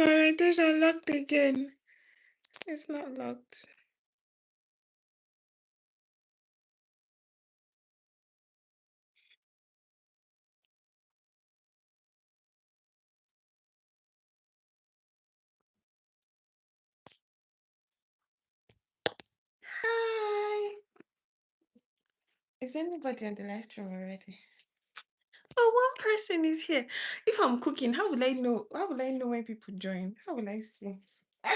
my orientation locked again. It's not locked. Hi. Is anybody in the live stream already? Oh, one person is here. If I'm cooking, how will I know? How will I know when people join? How will I see? Yeah,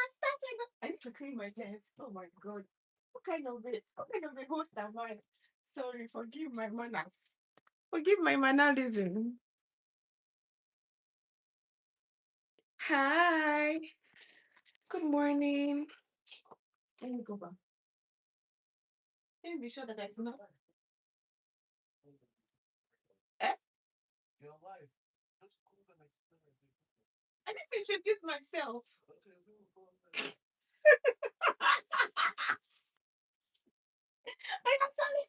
I started. I need to clean my hands. Oh my god. What kind of a host am I? Sorry, forgive my manners. Forgive my mannerism. Hi. Good morning. Let me go back. Let me be sure that I do not. Eh? I need to introduce myself. I am sorry.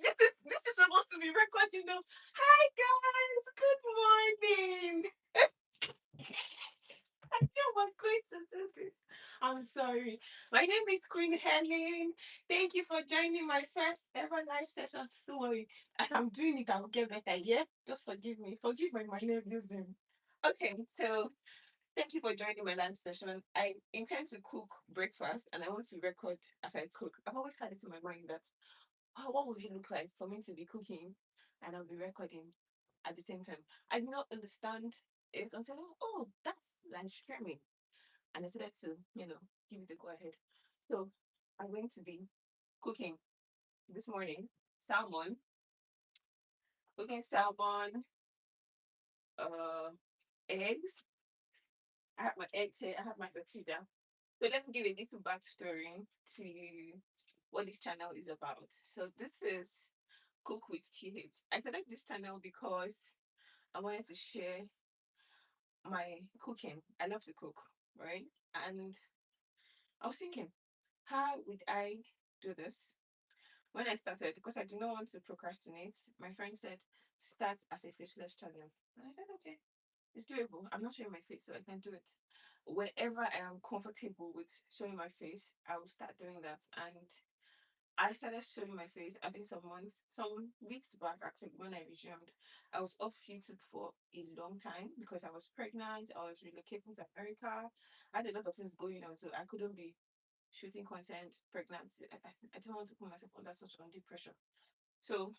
This is supposed to be recording now. Hi guys, good morning. I knew I was going to do this. I'm sorry. My name is Queen Helen. Thank you for joining my first ever live session. Don't worry, as I'm doing it, I'll get better. Yeah, just forgive me. Forgive my mannerism. Okay, so thank you for joining my live session. I intend to cook breakfast and I want to record as I cook. I've always had it in my mind that, oh, what would it look like for me to be cooking and I'll be recording at the same time? I did not understand it until, oh, that's live streaming. And I decided to, give it a go ahead. So I'm going to be cooking this morning salmon, cooking salmon, uh, eggs. I have my eggs here, I have my tortilla. So let me give you a little backstory to what this channel is about. So this is Cook with QH. I started this channel because I wanted to share my cooking. I love to cook, right? And I was thinking, how would I do this? When I started, because I did not want to procrastinate, my friend said, start as a faceless channel. And I said, okay, it's doable. I'm not showing my face, so I can do it. Wherever I am comfortable with showing my face, I will start doing that. And I started showing my face, I think some weeks back, actually, when I resumed. I was off YouTube for a long time because I was pregnant, I was relocating to America. I had a lot of things going on, so I couldn't be shooting content pregnant. I didn't want to put myself under such undue pressure. So,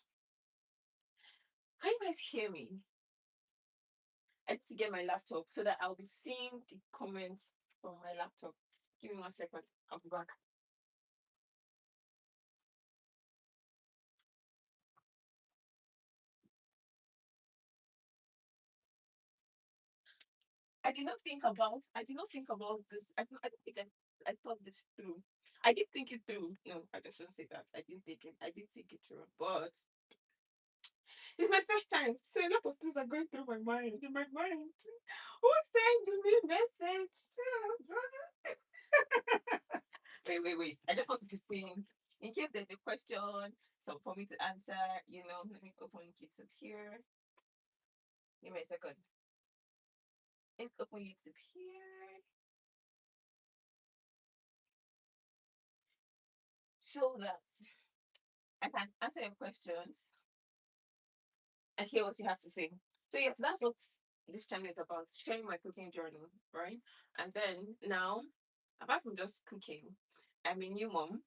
can you guys hear me? I need to get my laptop so that I'll be seeing the comments from my laptop. Give me 1 second. I'll be back. I did not think about this. I don't think I thought this through. I did think it through. No, I just shouldn't say that. I did think it through. But it's my first time. So a lot of things are going through my mind. In my mind. Who sent me message? Wait. I just want to be saying, in case there's a question, so for me to answer, let me open YouTube here. Give me a second. Let me open YouTube here. So that I can answer your questions and hear what you have to say. So yes, that's what this channel is about, sharing my cooking journey, right? And then now, apart from just cooking, I'm a new mom.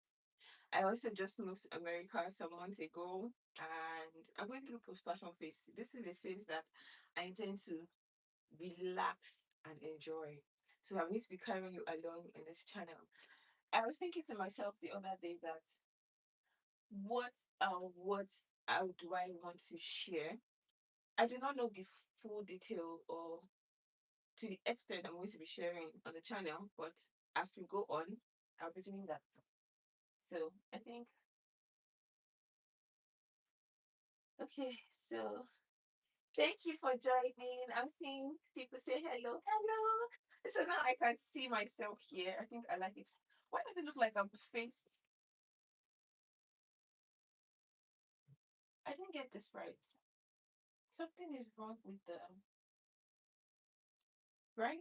I also just moved to America some months ago, and I'm going through postpartum phase. This is a phase that I intend to relax and enjoy. So I'm going to be carrying you along in this channel. I was thinking to myself the other day that what what do I want to share? I do not know the full detail or to the extent I'm going to be sharing on the channel, but as we go on, I'll be doing that. So I think, okay, so thank you for joining. I'm seeing people say hello. So now I can see myself here. I think I like it. Why does it look like I'm faced? I didn't get this right. Something is wrong with the right.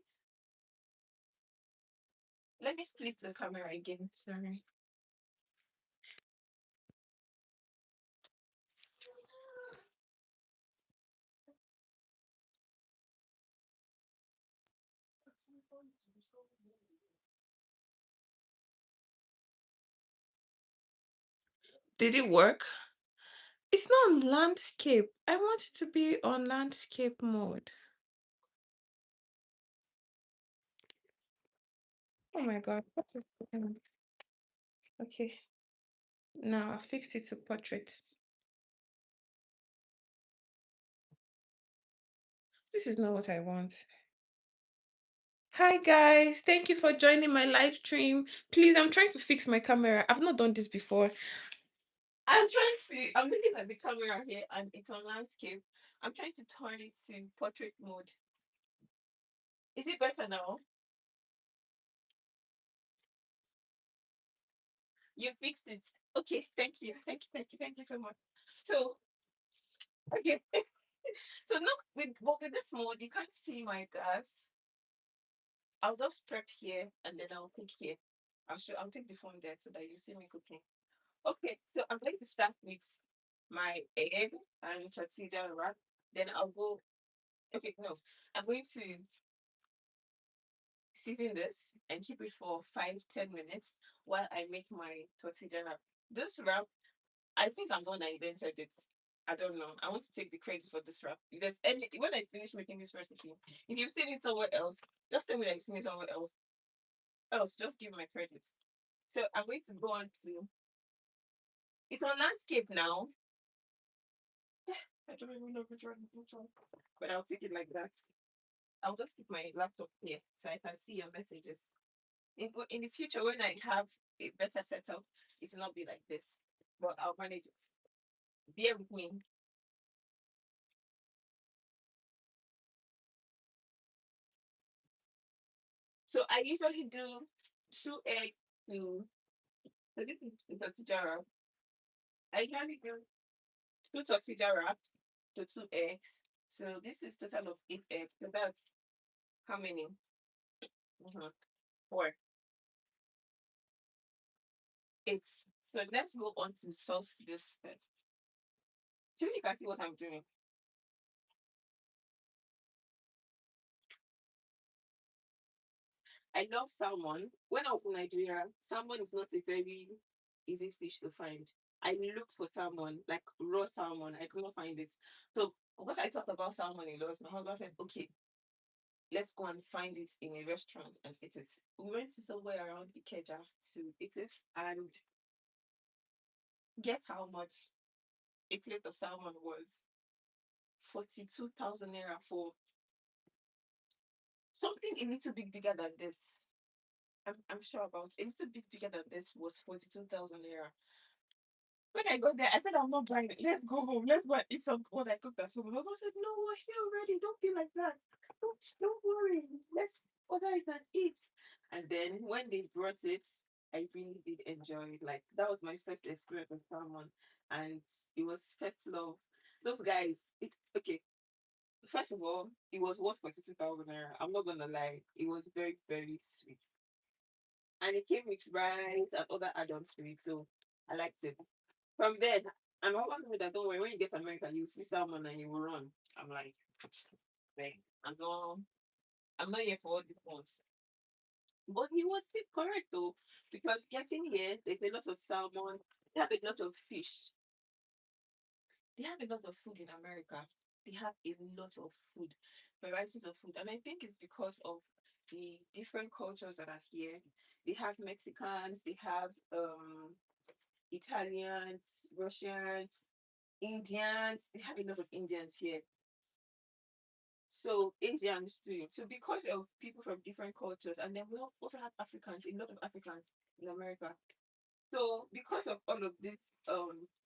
Let me flip the camera again. Sorry. Did it work? It's not on landscape. I want it to be on landscape mode. Oh my god, what is going on? Okay, now I fixed it to portrait. This is not what I want. Hi guys, thank you for joining my live stream. Please, I'm trying to fix my camera. I've not done this before. I'm looking at the camera here and it's on landscape. I'm trying to turn it to portrait mode. Is it better now? You fixed it. Okay, thank you. Thank you so much. So, okay. So now with this mode, you can't see my gas. I'll just prep here and then I'll cook here. I'll take the phone there so that you see me cooking. Okay, so I'm going to start with my egg and tortilla wrap. Then I'll go. Okay, no, I'm going to season this and keep it for 5-10 minutes while I make my tortilla wrap. This wrap, I think I'm the one that invented it. I don't know. I want to take the credit for this wrap. If there's any when I finish making this recipe, if you've seen it somewhere else, just tell me that you've seen it somewhere else. Else, just give my credit. So I'm going to go on to. It's on landscape now. I don't even know which one. But I'll take it like that. I'll just keep my laptop here so I can see your messages. In the future, when I have a better setup, it will not be like this. But I'll manage it. Bear with me. So I usually do 2 eggs to. So this is the tortilla wrap. I usually do 2 tortilla wraps to 2 eggs. So this is total of 8 eggs. So that's how many? 4, 8. So let's go on to sauce this first. So you can see what I'm doing. I love salmon. When I was in Nigeria, salmon is not a very easy fish to find. I looked for salmon, like raw salmon. I could not find it. So because I talked about salmon a lot, my husband said, okay, let's go and find it in a restaurant and eat it. We went to somewhere around Ikeja to eat it and guess how much a plate of salmon was? 42,000 naira for something a little bit bigger than this. I'm sure about a little bit bigger than this was 42,000 naira. When I got there, I said, I'm not buying it. Let's go home. Let's go and eat some what I cooked at home. My mom said, no, we're here already. Don't be like that. Don't worry. Let's order it and eat. And then when they brought it, I really did enjoy it. Like that was my first experience with salmon. And it was first love. Those guys, it's okay. First of all, it was worth 42,000 naira. I'm not gonna lie. It was very, very sweet. And it came with rice and other add-ons to it. So I liked it. From then, I'm all with that. Don't worry, when you get to America, you see someone and you will run. I'm like, I'm not here for all these ones. But he was still correct though, because getting here, there's a lot of salmon. They have a lot of fish. They have a lot of food in America. They have a lot of food, varieties of food, and I think it's because of the different cultures that are here. They have Mexicans, they have Italians, Russians, Indians. They have a lot of Indians here. So Asians too. So because of people from different cultures, and then we also have Africans, a lot of Africans in America. So because of all of these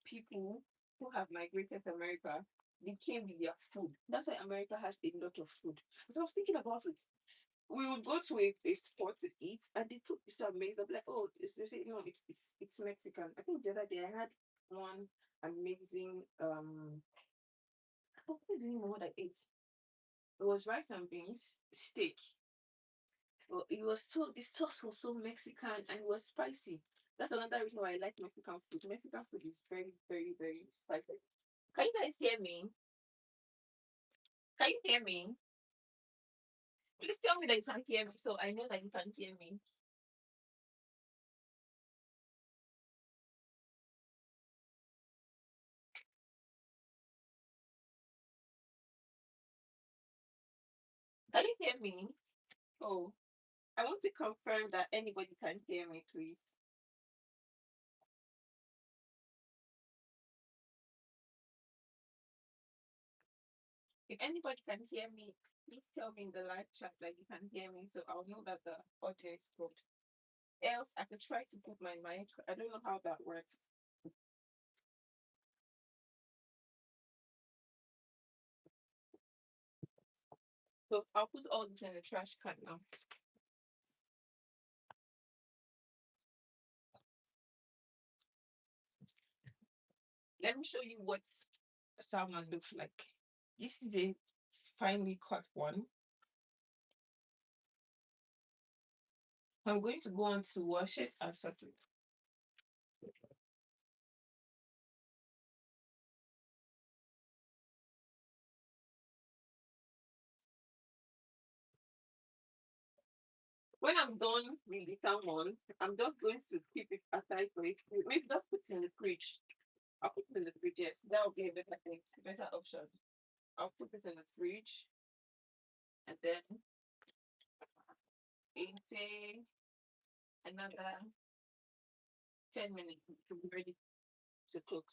people who have migrated to America, they came with their food. That's why America has a lot of food. So I was thinking about it. We would go to a spot to eat, and they took me so amazed. I'm like, oh, they say no, it's Mexican. I think the other day I had one amazing I didn't know what I ate. It was rice and beans, steak. Well, it was so the sauce was so Mexican and it was spicy. That's another reason why I like Mexican food. Mexican food is very, very, very spicy. Can you guys hear me? Can you hear me? Please tell me that you can hear me so I know that you can hear me. Can you hear me? Oh, I want to confirm that anybody can hear me, please. If anybody can hear me, please tell me in the live chat that you can hear me so I'll know that the audio is good. Else, I could try to put my mic. I don't know how that works. So I'll put all this in the trash can now. Let me show you what salmon looks like. This is a finely cut one. I'm going to go on to wash it and sauce it. When I'm done with the salmon, I'm just going to keep it aside for it. Maybe just put it in the fridge. I'll put it in the fridge, yes. That will be a better thing, better option. I'll put it in the fridge and then in another 10 minutes to be ready to cook.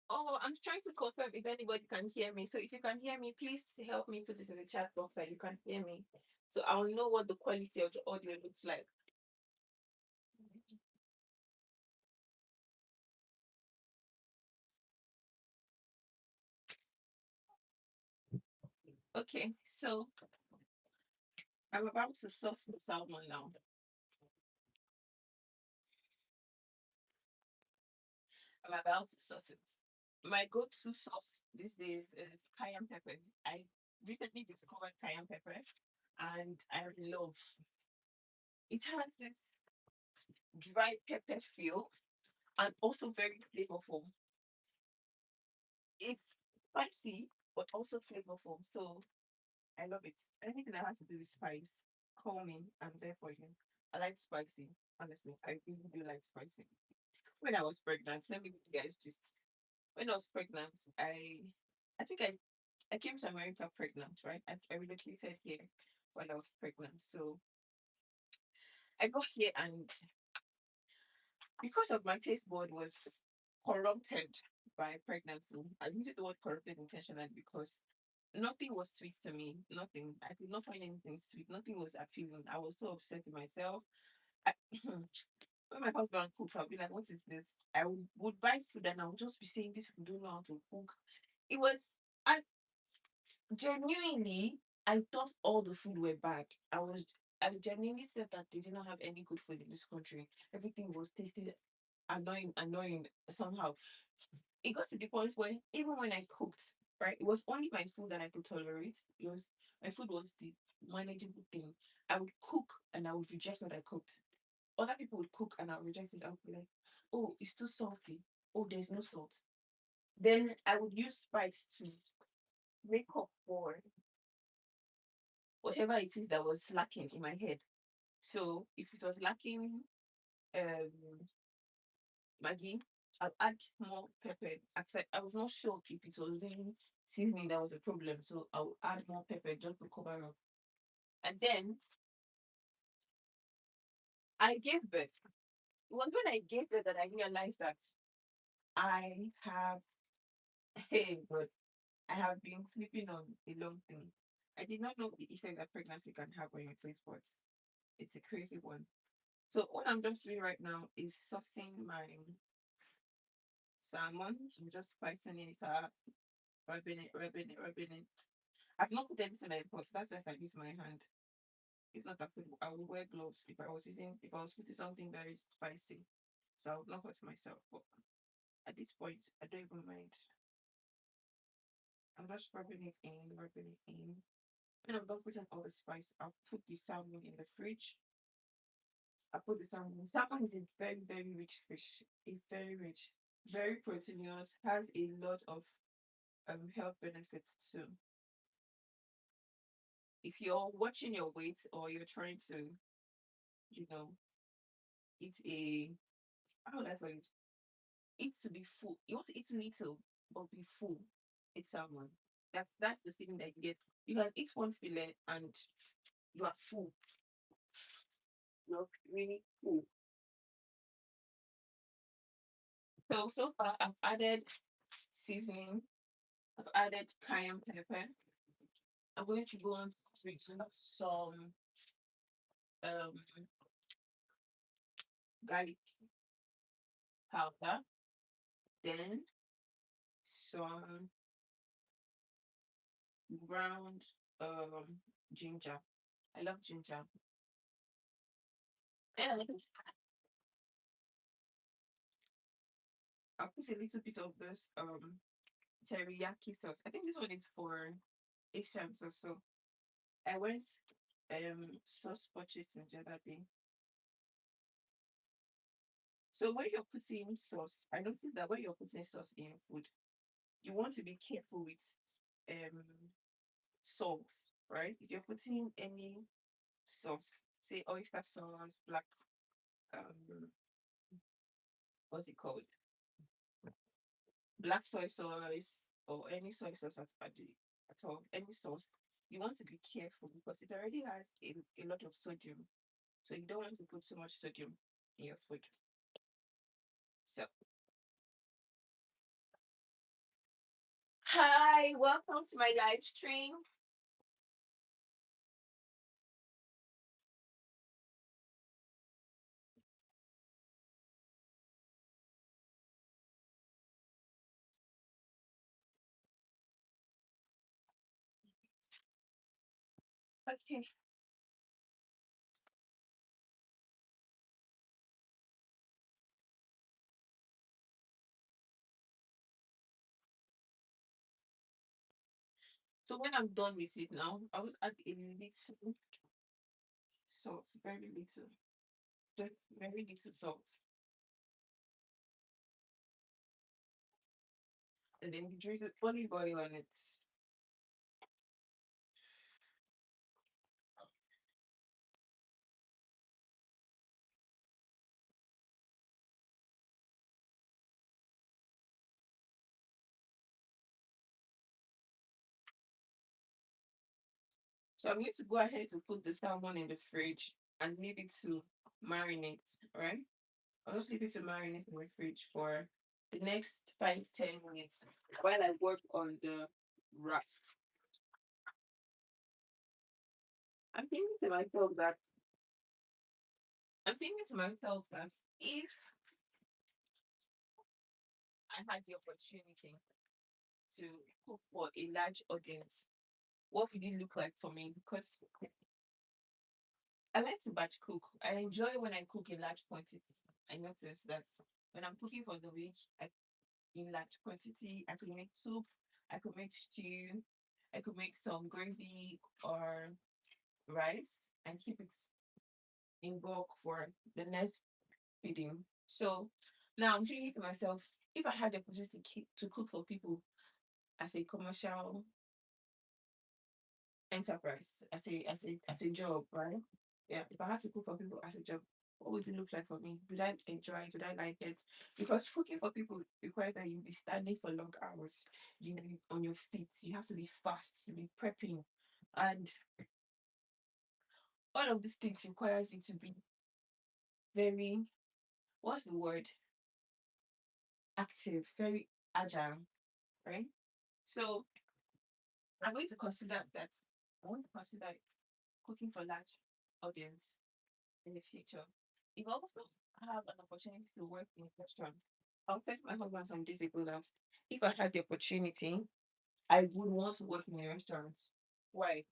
Oh, I'm trying to confirm if anybody can hear me. So if you can hear me, please help me put this in the chat box that you can hear me. So I'll know what the quality of the audio looks like. Okay, so I'm about to sauce the salmon now. I'm about to sauce it. My go-to sauce these days is cayenne pepper. I recently discovered cayenne pepper and I love it. Has this dry pepper feel and also very flavorful. It's spicy but also flavorful. So I love it. Anything that has to do with spice, call me. I'm there for you. I like spicy. Honestly, I really do like spicy. When I was pregnant, let me give you guys just when I was pregnant, I think I came to America pregnant, right? I relocated here while I was pregnant. So I got here and because of my taste bud was corrupted by pregnancy. I used the word corrupted intentionally because nothing was sweet to me. Nothing. I could not find anything sweet. Nothing was appealing. I was so upset with myself. I, when my husband cooks, I'll be like, "What is this?" I would buy food and I would just be saying, "This people don't know how to cook." It was. I genuinely, I thought all the food were bad. I genuinely said that they did not have any good food in this country. Everything was tasting annoying somehow. It got to the point where even when I cooked, right, it was only my food that I could tolerate. It was my food was the manageable thing. I would cook and I would reject what I cooked. Other people would cook and I would reject it. I would be like, oh, it's too salty. Oh, there's no salt. Then I would use spice to make up for whatever it is that was lacking in my head. So if it was lacking um Maggie, I'll add more pepper. I was not sure if it was really seasoning that was a problem, so I'll add more pepper just to cover up. And then I gave birth. It was when I gave birth that I realized that I have, hey, but I have been sleeping on a long thing. I did not know the effect that pregnancy can have on your taste buds. It's a crazy one. So what I'm just doing right now is saucing my salmon. I'm just spicing it up, rubbing it. I've not put anything in the pot. That's why I can use my hand. It's not applicable. I would wear gloves if I was putting something very spicy. so I would not hurt myself. But at this point, I don't even mind. I'm just rubbing it in. When I'm done putting all the spice, I'll put the salmon in the fridge. I put the salmon. Salmon is a very, very rich fish. A very rich, very proteinous, has a lot of health benefits too. If you're watching your weight or you're trying to, you know, eat a how would I put it? Eat to be full. You want to eat little but be full. It's salmon. That's the feeling that you get. You can eat one fillet and you are full. You're really full. So far I've added seasoning. I've added cayenne pepper. I'm going to go on with some um garlic powder, then some ground ginger. I love ginger. And I'll put a little bit of this teriyaki sauce. I think this one is for Asian sauce. So I went sauce purchasing the other day. So when you're putting sauce, I noticed that when you're putting sauce in food, you want to be careful with um salt, right? If you're putting any sauce, say oyster sauce, black what's it called? Black soy sauce or any soy sauce at all, any sauce, you want to be careful because it already has a lot of sodium. So you don't want to put too much sodium in your food. So hi, welcome to my live stream. Okay. So when I'm done with it now, I will add a little salt, very little, just very little salt, and then you drizzle olive oil on it. So I'm going to go ahead to put the salmon in the fridge and leave it to marinate, right? I'll just leave it to marinate in the fridge for the next 5-10 minutes while I work on the wrap. I'm thinking to myself that I'm thinking to myself that if I had the opportunity to cook for a large audience, what would it look like for me? Because I like to batch cook. I enjoy when I cook in large quantities. I notice that when I'm cooking for the week, in large quantity, I could make soup, I could make stew, I could make some gravy or rice and keep it in bulk for the next feeding. So now I'm thinking to myself, if I had the opportunity to cook for people as a commercial enterprise, as a job, right? Yeah, if I had to cook for people as a job, what would it look like for me? Would I enjoy it? Would I like it? Because cooking for people requires that you be standing for long hours. You be on your feet. You have to be fast. You be prepping, and all of these things requires you to be very what's the word? Active, very agile, right? So I'm going to consider that. I want to consider it cooking for large audience in the future. If I also have an opportunity to work in a restaurant, I'll tell my husband some days ago that if I had the opportunity, I would want to work in a restaurant. Why?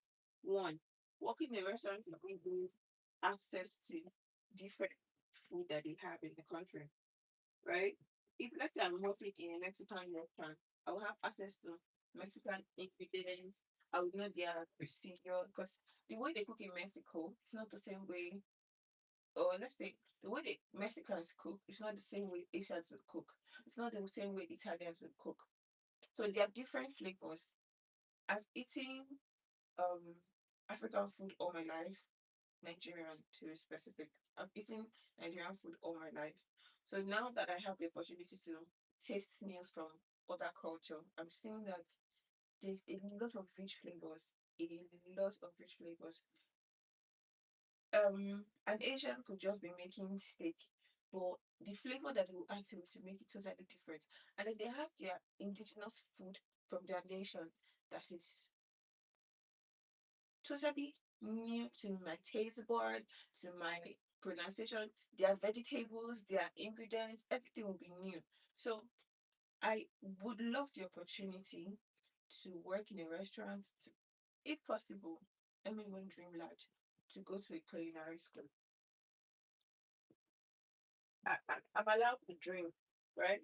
One, working in a restaurant will give you access to different food that they have in the country. right? If let's say I'm working in a Mexican restaurant, I will have access to Mexican ingredients. I will know their procedure because the way they cook in Mexico, it's not the same way. Or let's say the way the Mexicans cook, it's not the same way Asians would cook. It's not the same way Italians would cook. So there are different flavors. I've eaten um African food all my life, Nigerian to be specific. I've eaten Nigerian food all my life. So now that I have the opportunity to taste meals from other culture, I'm seeing that there's a lot of rich flavors. A lot of rich flavors. An Asian could just be making steak, but the flavor that they will add to it to make it totally different. And then they have their indigenous food from their nation that is totally new to my taste board, to my pronunciation. Their vegetables, their ingredients, everything will be new. So I would love the opportunity to work in a restaurant, to, if possible, let me even dream large, to go to a culinary school. I'm allowed to dream, right?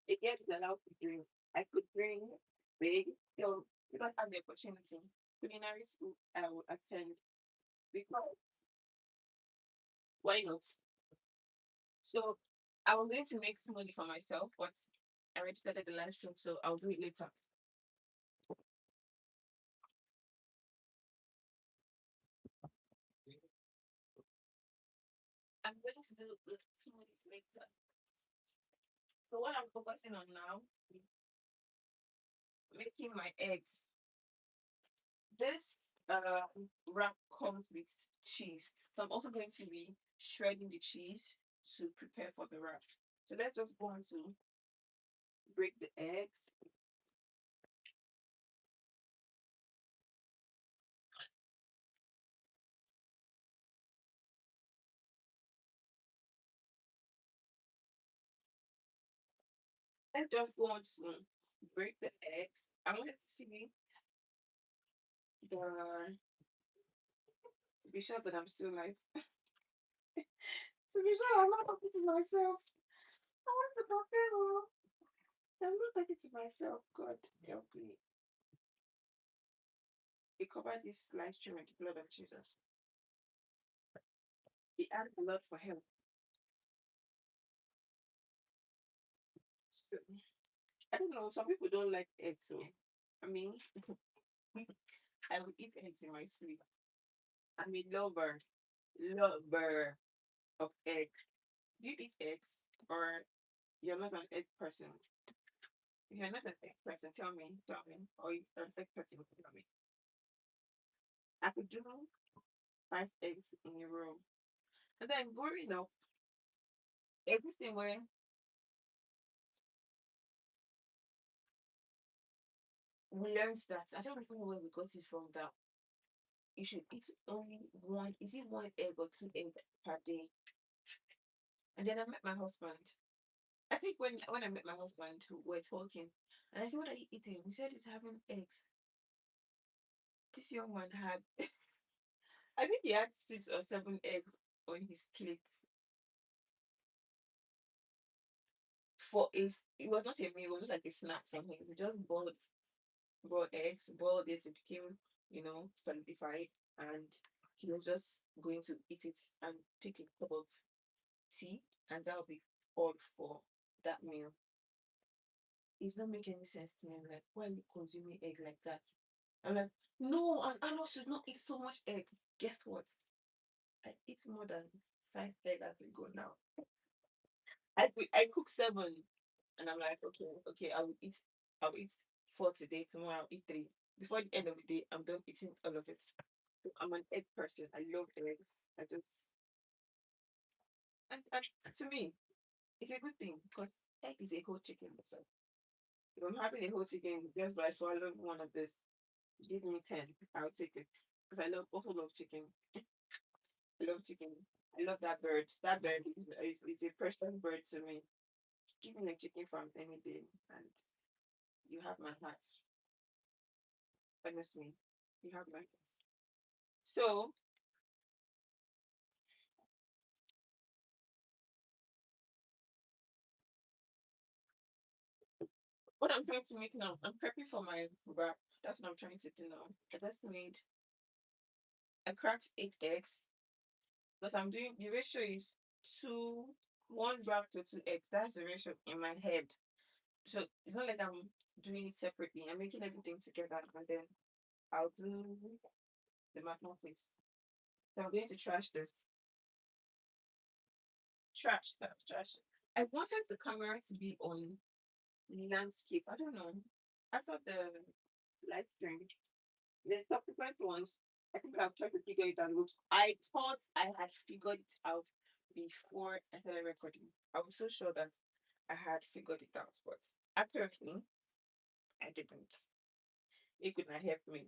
Again, is allowed to dream. I could dream big. So if I have the opportunity, culinary school, I will attend because why not? So I was going to make smoothie for myself, but I already started the live stream, so I'll do it later. I'm going to do the smoothies later. So what I'm focusing on now is making my eggs. This wrap comes with cheese. So I'm also going to be shredding the cheese to prepare for the wrap. So let's just go on to break the eggs. Let's just go on to break the eggs. I want to see the to be sure that I'm still alive. To be sure I'm not talking to myself. I want to fulfill. I'm not talking to myself. God help me. He covered this live stream with the blood of Jesus. He added a lot for help. So, I don't know. Some people don't like eggs, so I mean, I will eat eggs in my sleep. I'm a lover of eggs. Do you eat eggs, or you're not an egg person? If you're not an egg person, tell me, or you're an egg person, tell me. I could do 5 eggs in a row, and then growing up, everything where we learned that I don't even know where we got it from that you should eat only one, is it 1 egg or 2 eggs per day? And then I met my husband. I think when I met my husband, we were talking, and I said, "What are you eating?" He said he's having eggs. This young man had, I think he had 6 or 7 eggs on his plate for his. It was not a meal; it was just like a snack from him. He just boiled eggs, boiled it, it became solidified, and he was just going to eat it and take a cup of tea, and that'll be all for that meal. It's not making any sense to me. I'm like, why are you consuming egg like that? I'm like, no, an adult should not eat so much egg. Guess what? I eat more than 5 egg as a go now. I cook 7, and I'm like, okay, I will eat 4 today. Tomorrow I'll eat 3. Before the end of the day, I'm done eating all of it. So I'm an egg person. I love eggs. I just and to me, it's a good thing because egg is a whole chicken. So if I'm having a whole chicken just by swallowing one of this, give me 10. I'll take it because I also love chicken. I love chicken. I love that bird. That bird is a precious bird to me. Give me a chicken from any day, and you have my heart. Honestly, you have my heart. So What I'm trying to make now, I'm prepping for my wrap. That's what I'm trying to do now. I just made, I cracked 8 eggs because I'm doing the ratio is two, one wrap to 2 eggs. That's the ratio in my head. So it's not like I'm doing it separately. I'm making everything together and then I'll do the mathematics. So I'm going to trash this. Trash that trash. I wanted the camera to be on landscape. I don't know. After the live stream, the subsequent ones, I think I've tried to figure it out. I thought I had figured it out before I started recording. I was so sure that I had figured it out, but apparently I didn't. It could not help me.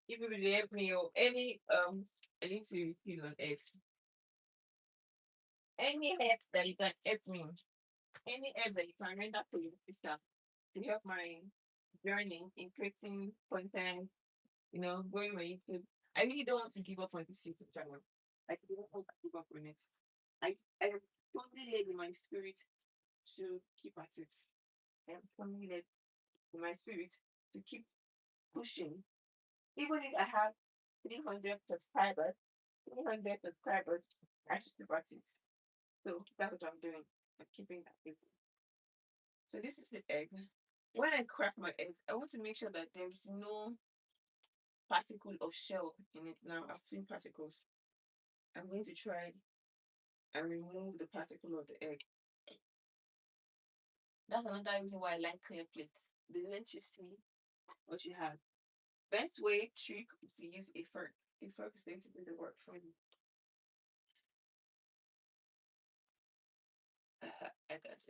If you would help me or any I need to refill on it. Any help that you can help me, any help that you can render to your sister to help my journey in creating content, going on YouTube. I really don't want to give up on this YouTube channel. I don't want to give up on it. I am totally led in my spirit to keep at it. I am totally led in my spirit to keep pushing. Even if I have 300 subscribers, 300 subscribers, I should keep at it. So that's what I'm doing. I'm keeping that it. So this is the egg. When I crack my eggs, I want to make sure that there is no particle of shell in it. Now I've seen particles. I'm going to try and remove the particle of the egg. That's another reason why I like clear plates. They let you see what you have. Best way trick is to use a fork. A fork is going to do the work for you. I got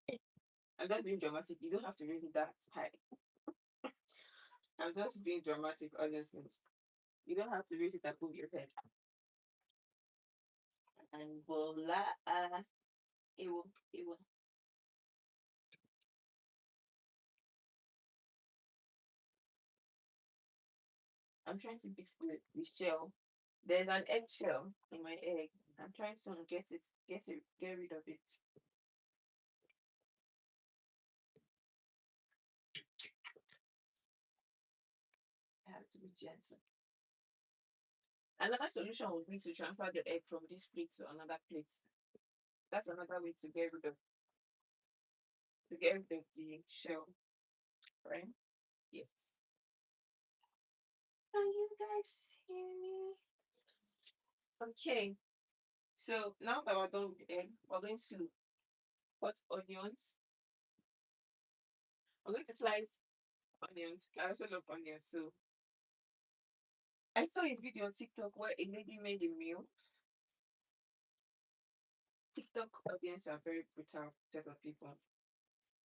it. I'm not being dramatic. You don't have to raise it that high. I'm just being dramatic, honestly. You don't have to raise it above your head. And voila, it will. I'm trying to fix the shell. There's an egg shell in my egg. I'm trying to get rid of it. I have to be gentle. Another solution would be to transfer the egg from this plate to another plate. That's another way to get rid of the shell, right? Yes. Can you guys hear me? Okay. So now that we're done with the egg, we're going to cut onions. I'm going to slice onions. I also love onions. So I saw a video on TikTok where a lady made a meal. TikTok audience are very brutal type of people.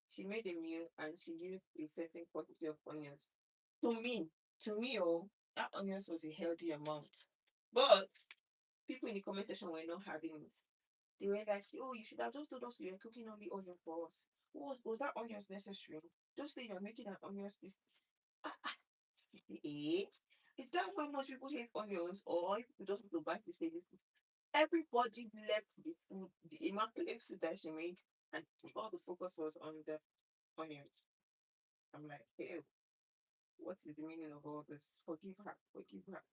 She made a meal and she used a certain quantity of onions. To me, oh, that onions was a healthy amount. But people in the comment section were not having it. They were like, oh, you should have just told us you were cooking only onion for us. Was that onions necessary? Just say you're making an onions paste. Ah, ah, eh? Is that how much people hate onions? Or people just want to buy this thing? Everybody left the food, the immaculate food that she made, and all the focus was on the onions. I'm like, hey, what is the meaning of all this? Forgive her, forgive her.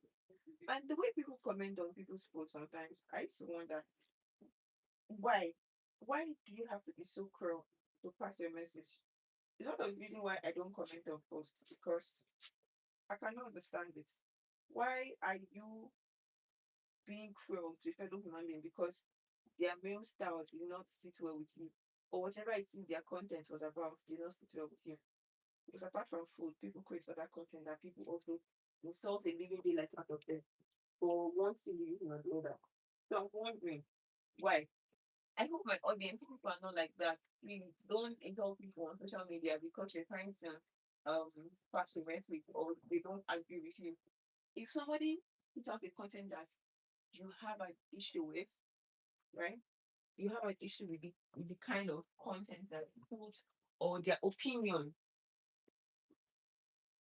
And the way people comment on people's posts sometimes, I used to wonder why? Why do you have to be so cruel to pass your message? It's not the reason why I don't comment on posts because I cannot understand it. Why are you being cruel to a fellow human being because their male style did not sit well with you? Or whatever it is their content was about did not sit well with you. Because apart from food, people create other content that people also insult a living daylight out of them for one silly reason or the other. So I'm wondering why. I hope my audience, if people are not like that, please don't insult people on social media because you're trying to pass a message or they don't agree with you. If somebody puts out the content that you have an issue with, right? You have an issue with the kind of content that they put or their opinion,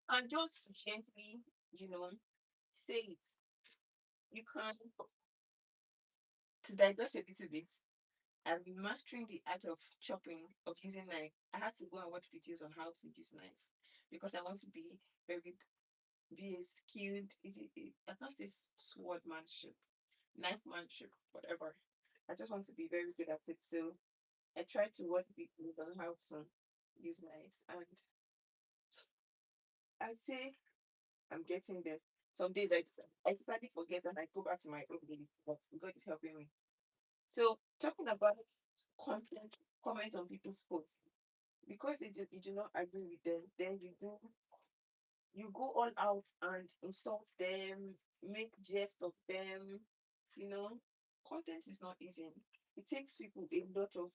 and just gently, you know, say it. You can, to digress a little bit, I've been mastering the art of chopping, of using knife. I had to go and watch videos on how to use knife because I want to very be a skilled. I can't say swordmanship, knifemanship, whatever. I just want to be very good at it. So I tried to watch videos on how to use knives, and I'd say I'm getting there. Some days I slightly forget and I go back to my old daily, but God is helping me. So talking about content, comment on people's posts because you do not agree with them, then you go all out and insult them, make jest of them. You know, content is not easy. It takes people a lot of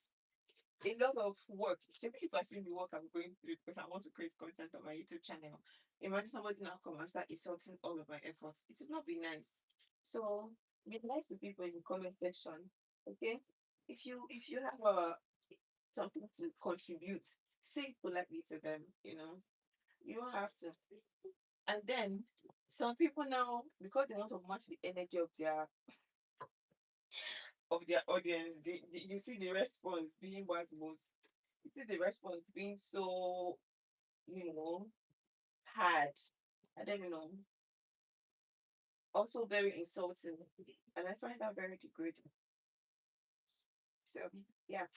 work. Especially if I see the work I'm going through because I want to create content on my YouTube channel. Imagine somebody now come and start insulting all of my efforts. It would not be nice. So be nice to people in the comment section. Okay? If you have something to contribute, say it politely to them, You don't have to. And then some people now, because they want to match the energy of their audience, you see the response being what most you see the response being so, you know, hard. I don't even know. Also very insulting. And I find that very degrading. So yeah.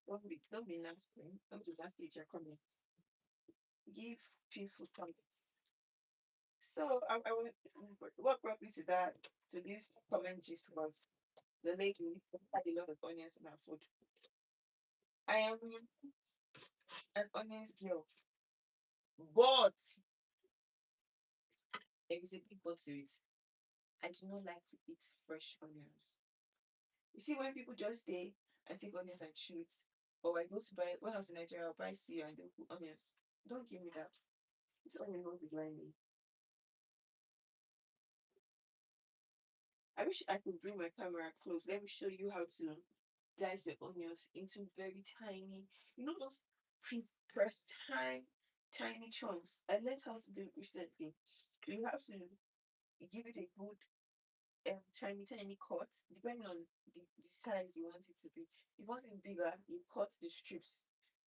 Don't be nasty. Don't be nasty with your comments. Give peaceful comments. So what brought me to this comment gist was the lady who had a lot of onions in her food. I am an onions girl, but there is a big but to it. I do not like to eat fresh onions. You see, when people just stay and take onions and chew it, or I go to buy when I was in Nigeria, I'll buy suya and they'll put onions. Don't give me that. This onion won't be grinding. I wish I could bring my camera close. Let me show you how to dice the onions into very tiny, those pre-pressed tiny chunks. I learned how to do it recently. You have to give it a good tiny cut, depending on the size you want it to be. If you want it bigger, you cut the strips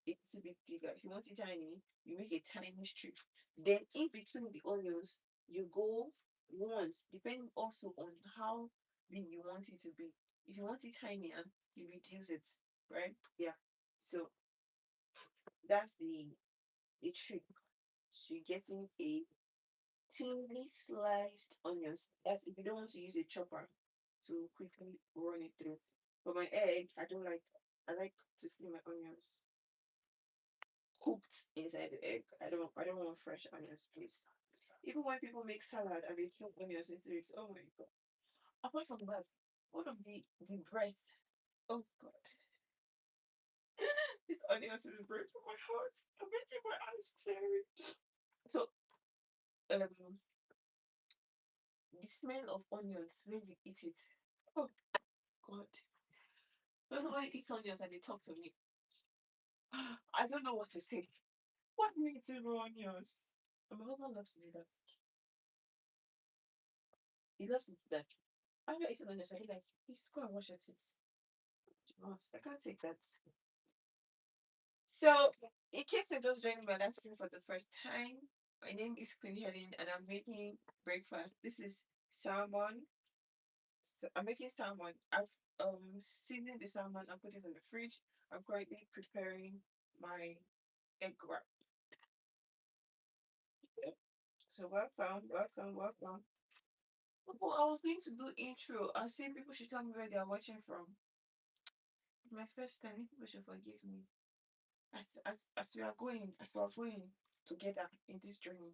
a little bit bigger. If you want it tiny, you make a tiny strip. Then in between the onions, you go once, depending also on how big you want it to be. If you want it tiny, and you reduce it, right? Yeah. So that's the trick to getting a thinly sliced onions. That's if you don't want to use a chopper to quickly run it through. For my egg, I like to see my onions cooked inside the egg. I don't want fresh onions, please. Even when people make salad and they throw onions into it, oh my god. Apart from that, what of the breath? Oh god. This onions is breaking my heart. I'm making my eyes teary. So um the smell of onions when you eat it. Oh god. When somebody eats onions and they talk to me, I don't know what to say. What makes you raw onions? And my husband loves to do that. He loves to do that. I'm not eating onions, and he's like, please go and wash your teeth. I can't take that. So, in case you're just joining my live stream for the first time, my name is Queen Helen, and I'm making breakfast. This is salmon. So I'm making salmon. I've seasoned the salmon and put it in the fridge. I'm currently preparing my egg wrap. Yeah. So welcome. Oh, I was going to do intro. I say people should tell me where they are watching from. It's my first time. People should forgive me. As we are going together in this journey,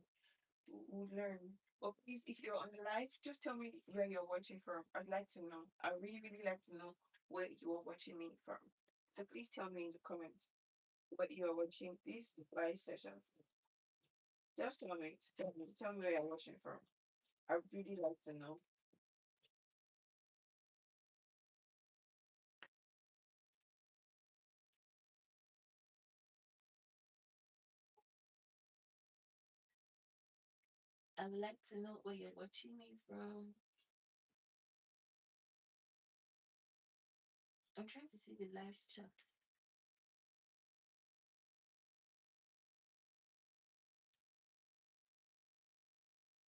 we'll learn. But please, if you're on the live, just tell me where you're watching from. I'd like to know. I really, really like to know where you are watching me from. So please tell me in the comments what you are watching this live session. Just tell me where you're watching from. I'd really like to know. I would like to know where you're watching me from. I'm trying to see the live chat.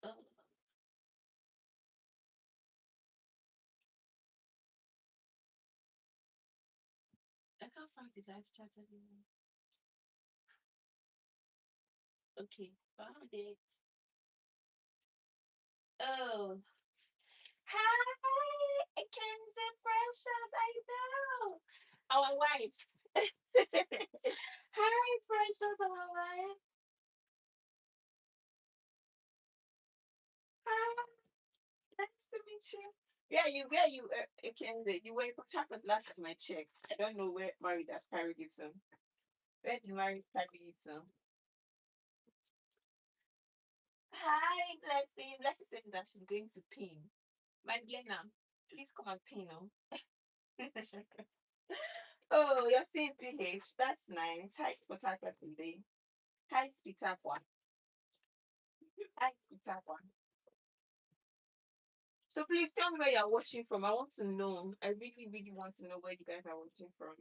Oh, I can't find the live chat anymore. Okay, found it. Oh, hi, Kenzie Precious. I know. Our wife. Hi, Precious, our wife. Hi, nice to meet you. Yeah, you were in contact with last of my checks. I don't know where Married has carried it to. Where did Married carry it to? Hi, Blessing. Blessing said that she's going to pin. My Glenna, please come and pin. Oh, oh, you're still PH. That's nice. Hi, Spotakwa today. Hi, Spitakwa. Hi, Spitakwa. So please tell me where you're watching from. I want to know. I really, really want to know where you guys are watching from.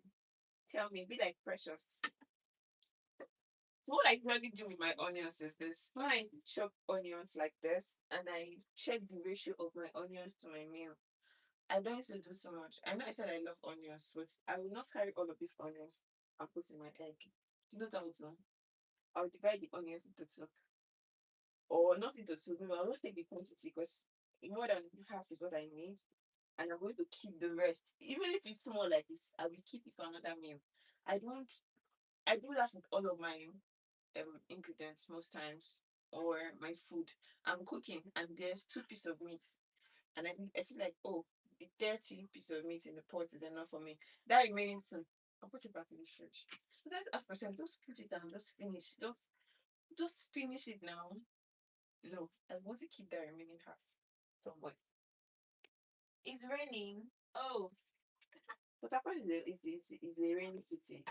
Tell me, be like Precious. So what I usually do with my onions is this. When I chop onions like this and I check the ratio of my onions to my meal, I don't used to do so much. I know I said I love onions, but I will not carry all of these onions and put in my egg. Do you know that one? I'll divide the onions into two. Or not into two, maybe I'll just take the quantity because more than half is what I need. And I'm going to keep the rest. Even if it's small like this, I will keep it for another meal. I don't I do that with all of my ingredients most times, or my food. I'm cooking and there's two pieces of meat, and I feel like, oh, the dirty piece of meat in the pot is enough for me. That remaining two, I'll put it back in the fridge. So that ask myself, just put it down, just finish, just finish it now. No, I want to keep the remaining half. So what? It's raining. Oh, but Port is a rainy city.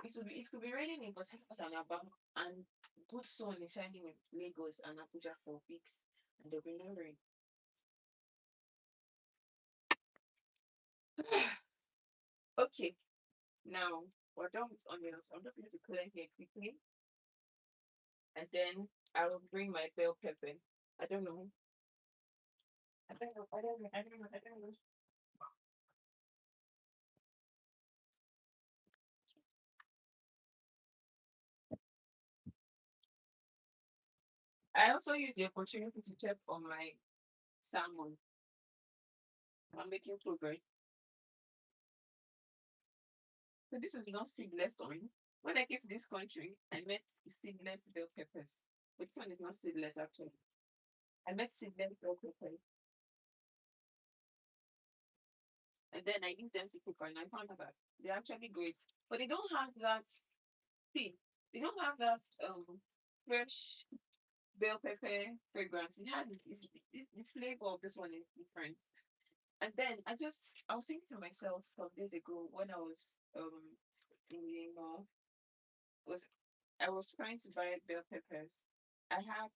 It could be raining in Port Harcourt and Aba, and good sun is shining in Lagos and Abuja for weeks, and there'll be no rain. Okay, now we're done with onions. I'm just going to clear here quickly, and then I will bring my bell pepper. I don't know. I don't know. I don't know. I don't know. I don't know. I also use the opportunity to check on my salmon. I'm making progress. So this is not seedless oil. When I came to this country, I met seedless bell peppers. Which one is not seedless actually? I met seedless bell peppers, and then I used them to cook, and I found out that they're actually great, but they don't have that. See, they don't have that fresh bell pepper fragrance. It has the flavor of this one is different. And then I was thinking to myself some days ago when I was in the mall, was I was trying to buy bell peppers. I had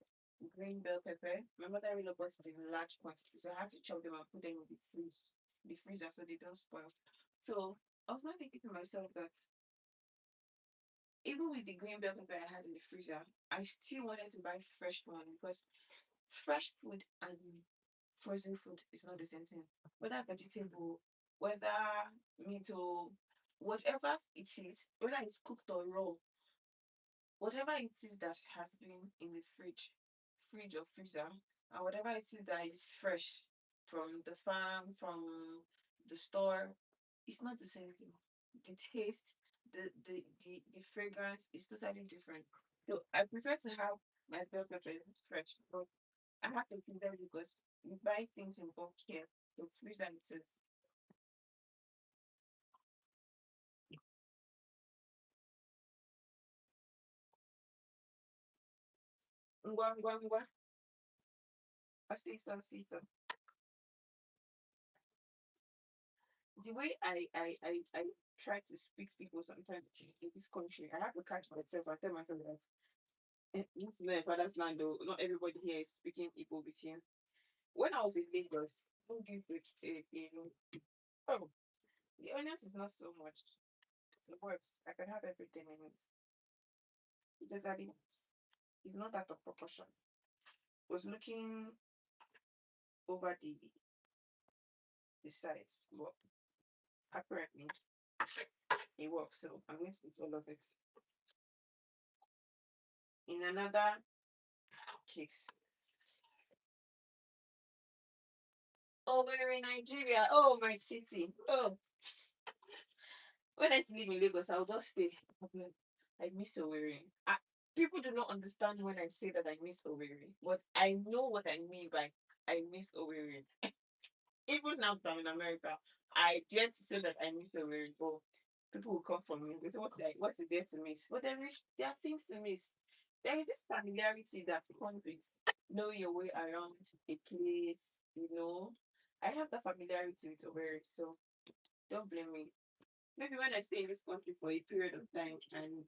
green bell pepper. My mother really bought it in large quantity, so I had to chop them and put them in the freezer, so they don't spoil. So I was not thinking to myself that even with the green bell pepper I had in the freezer, I still wanted to buy fresh one because fresh food and frozen food is not the same thing. Whether vegetable, whether meat or whatever it is, whether it's cooked or raw, whatever it is that has been in the fridge or freezer, and whatever it is that is fresh from the farm, from the store, it's not the same thing. The taste, the fragrance is totally different. So I prefer to have my bell pepper fresh, but I have to be there because you buy things in bulk here, so freezer it is. Ngwa ngwa ngwa. I see some. The way I try to speak to people sometimes in this country, I have to catch myself and tell myself that this is not a father's land though. Not everybody here is speaking Igbo with you. When I was in Lagos, don't give it, oh, The onions is not so much. It works. I can have everything in it. It's just that it's not out of proportion. Was looking over the sides, but apparently it works. So I'm going to eat all of it. In another case, oh, we're in Nigeria. Oh, my city. Oh, when I live in Lagos, I'll just stay. I miss Owerri. People do not understand when I say that I miss Owerri, but I know what I mean by I miss Owerri. Even now that I'm in America, I dare to say that I miss Owerri, but people will come for me. They say, what's the there to miss? But there are things to miss. There is this familiarity that comes with knowing your way around a place, you know. I have that familiarity with Owerri, so don't blame me. Maybe when I stay in this country for a period of time and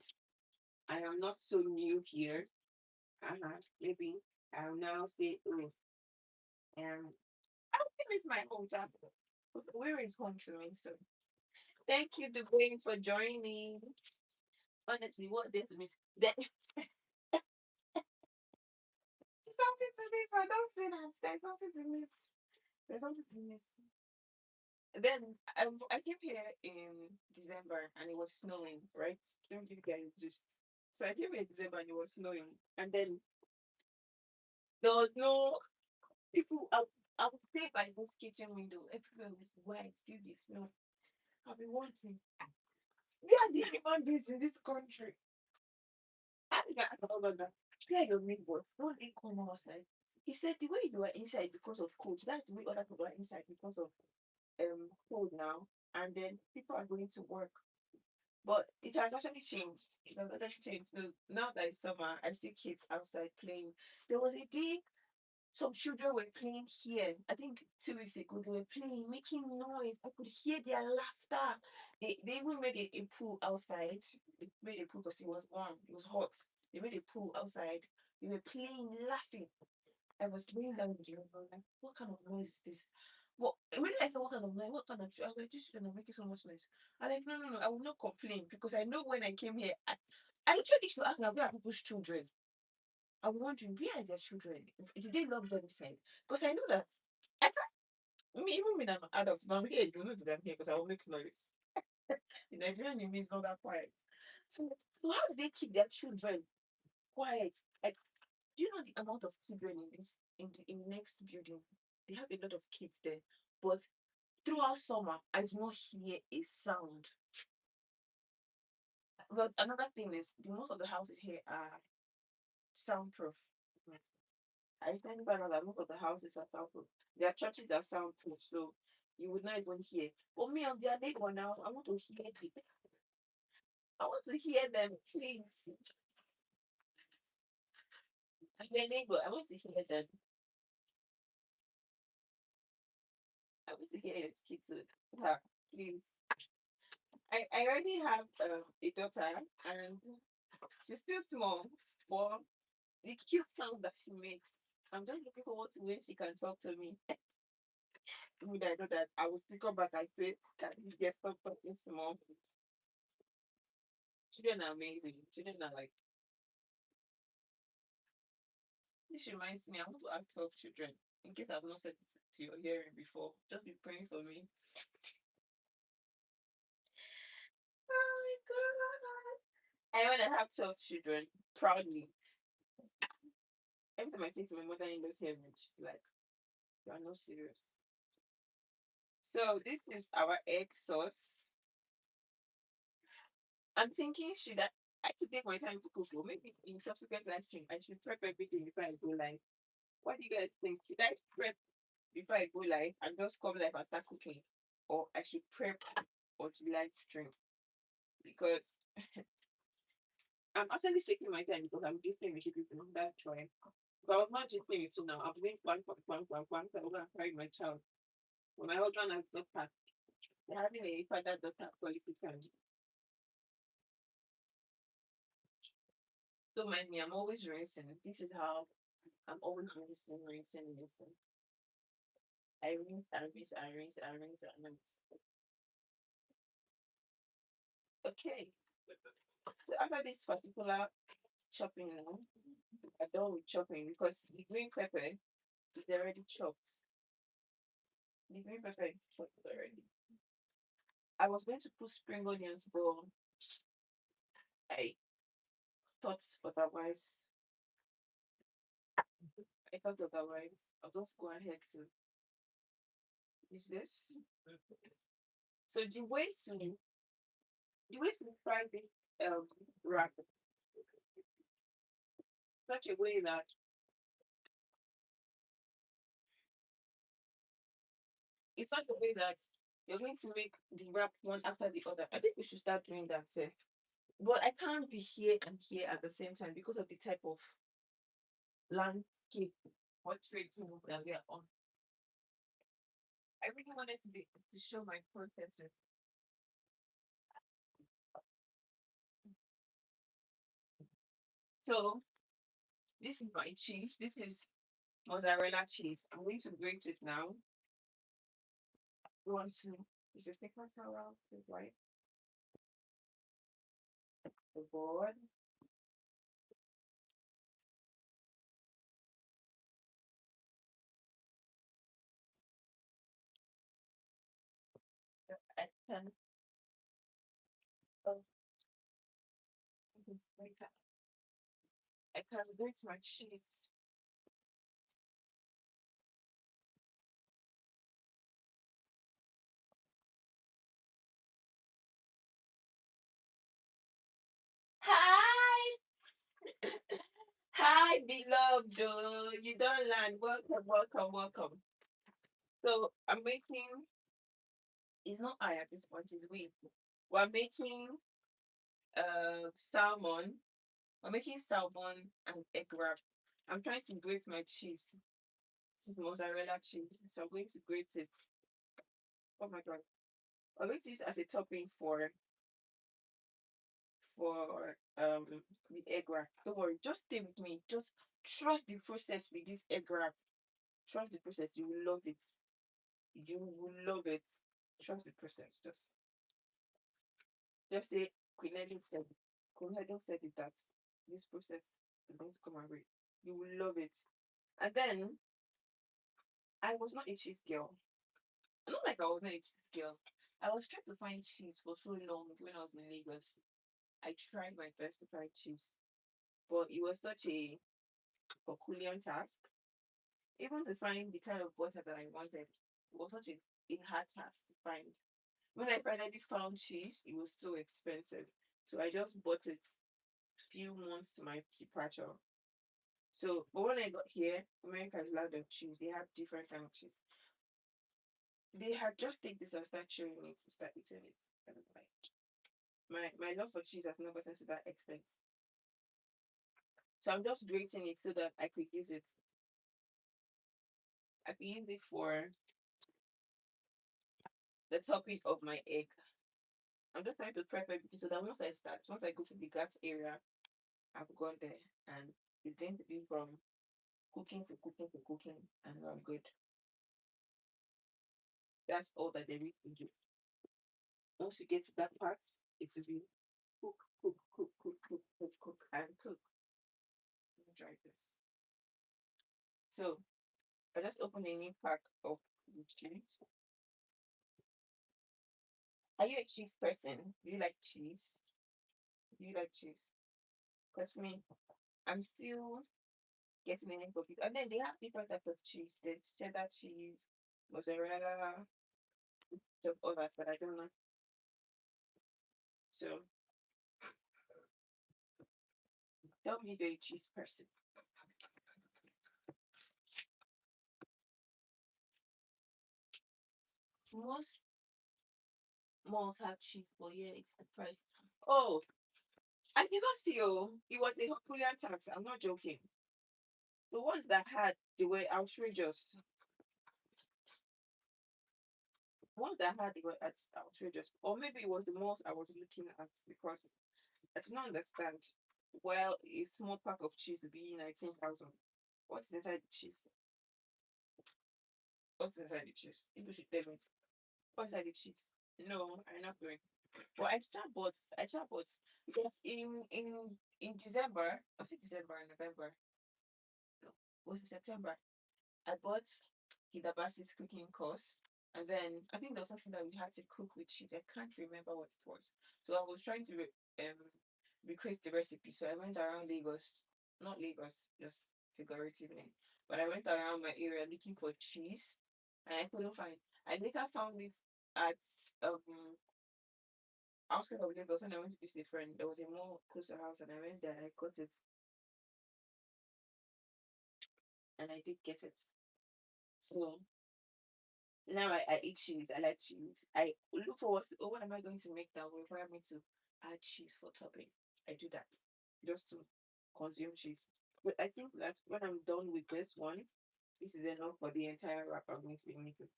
I am not so new here, maybe I'll now say, oh, I think it's my hometown. Where is home to me? So thank you, Dwayne, for joining. Honestly, what this miss? There's something to miss. I don't say that. There's something to miss. There's something to miss. Then I came here in December and it was snowing, right? Let me give you guys just. So I came here in December and it was snowing. And then there was no people out. I would stay by this kitchen window. Everywhere was white, filled with snow. I've been wanting. We are the human beings in this country. I think I told her that. Where are your neighbors? Don't they come outside? He said the way you are inside because of cold, that's the way other people are inside because of cold now. And then people are going to work. But it has actually changed. It has actually changed. So now that it's summer, I see kids outside playing. There was a day some children were playing here. I think 2 weeks ago they were playing, making noise. I could hear their laughter. They even made a pool outside. They made a pool because it was warm, it was hot. They made a pool outside. They were playing, laughing. I was laying down with you. I was like, what kind of noise is this? Well, when I said what kind of noise, what kind of I was like, this children are making so much noise. I'm like, no, no, no, I will not complain because I know when I came here, I literally used to ask now, where are people's children? I'm wondering where are their children? Did they love them inside? Because I know that. I can't, me, even when I'm an adult, if I'm here, you know that I'm here because I will make noise. The Nigerian name is not that quiet. So how do they keep their children quiet? Like, do you know the amount of children in this in the next building? They have a lot of kids there, but throughout summer, I do not hear a sound. But another thing is, the most of the houses here are soundproof. I think by now that most of the houses are soundproof. Their churches are soundproof, so you would not even hear. But me on their neighbor now, I want to hear them. I want to hear them, please. And their neighbor, I want to hear them. I want to hear your kids too. Please. I already have a daughter, and she's still small, but the cute sound that she makes. I'm just looking forward to when she can talk to me. Would I know that I will still come back and say, can you get stop talking small? Children are amazing. Children are like, this reminds me, I want to have 12 children. In case I've not said it to your hearing before, just be praying for me. Oh my god. I want to have 12 children proudly. Every time I say to my mother in law's hearing, she's like, you are not serious. So this is our egg sauce. I'm thinking, I should take my time to cook? Or maybe in subsequent live stream, I should prep everything before I go live. What do you guys think? Should I prep before I go live and just come live and start cooking? Or I should prep or to live stream? Because I'm actually taking my time because I'm just with you know, that's why. But I was not just with you now. I'm doing one, so I'm going to carry my child. When my husband has daughter, they're having a father-daughter quality time. Don't mind me, I'm always rinsing. This is how I'm always rinsing, rinsing, rinsing. I rinse and rinse and rinse and rinse and rinse. Okay. So after this particular chopping now, I'm done with chopping because the green pepper is already chopped. The green pepper is chopped already. I was going to put spring onions, but I thought otherwise. I thought otherwise. I'll just go ahead to use this. So the way to fry this wrap such a way that it's not the way that you're going to make the wrap one after the other. I think we should start doing that, sir. But I can't be here and here at the same time because of the type of landscape portrait that we are on. I really wanted to show my processes. So this is my cheese. This is mozzarella cheese. I'm going to grate it now. You want to use your paper towel to wipe the board. I can oh, I can grate my cheese. Hi, hi, beloved. You don't land. Welcome, welcome, welcome. So I'm making. It's not I at this point. It's we. We're making salmon. We're making salmon and egg wrap. I'm trying to grate my cheese. This is mozzarella cheese, so I'm going to grate it. Oh my god! I'm going to use it as a topping for the egg wrap. Don't worry, just stay with me. Just trust the process with this egg wrap. Trust the process. You will love it. You will love it. Trust the process. Just say Queen Helen said. Queen Helen said it that this process is going to come our way. You will love it. And then I was not a cheese girl. Not like I was not a cheese girl. I was trying to find cheese for so long when I was in Lagos. I tried my best to find cheese, but it was such a Herculean task. Even to find the kind of butter that I wanted, it was such a hard task to find. When I finally found cheese, it was so expensive. So I just bought it few months to my departure. So, but when I got here, America is loud of cheese. They have different kind of cheese. They had just take this and start chewing it, start eating it. And I'm like, my love for cheese has not gotten to that extent. So I'm just grating it so that I could use it. I could use it for the topping of my egg. I'm just trying to prep everything so that once I go to the gut area, I've gone there and it's going to be from cooking to cooking to cooking and I'm good. That's all that there is to do. Once you get to that part, it will be cook, cook, cook, cook, cook, cook, cook, and cook. Let me try this. So I just opened a new pack of cheese. Are you a cheese person? Do you like cheese? Do you like cheese? Because me, I'm still getting the name of it. And then they have different types of cheese. There's cheddar cheese, mozzarella, some others that I don't know. So tell me if you're a cheese person. Most malls have cheese, but yeah, it's the price. Oh, I did not see. Oh, it was a Herculean tax. I'm not joking. The ones that had they were outrageous. The ones that had they were outrageous. Or maybe it was the malls I was looking at because I do not understand. Well, a small pack of cheese will be 19,000. What's inside the cheese? What's inside the cheese? People should tell me. What's inside the cheese? No, I'm not going. But I just bought because in December, was it December or November? No, was it September? I bought Hidabasi's cooking course, and then I think there was something that we had to cook with cheese. I can't remember what it was. So I was trying to recreate the recipe. So I went around Lagos, not Lagos, just figuratively, but I went around my area looking for cheese, and I couldn't find. I later found it at outside of Lagos when I went to visit a friend. There was a mall close to the house, and I went there and I got it, and I did get it. So now I eat cheese. I like cheese. I look forward to, oh, what am I going to make that will require me to add cheese for topping? I do that just to consume cheese. But I think that when I'm done with this one, this is enough for the entire wrap I'm going to be making.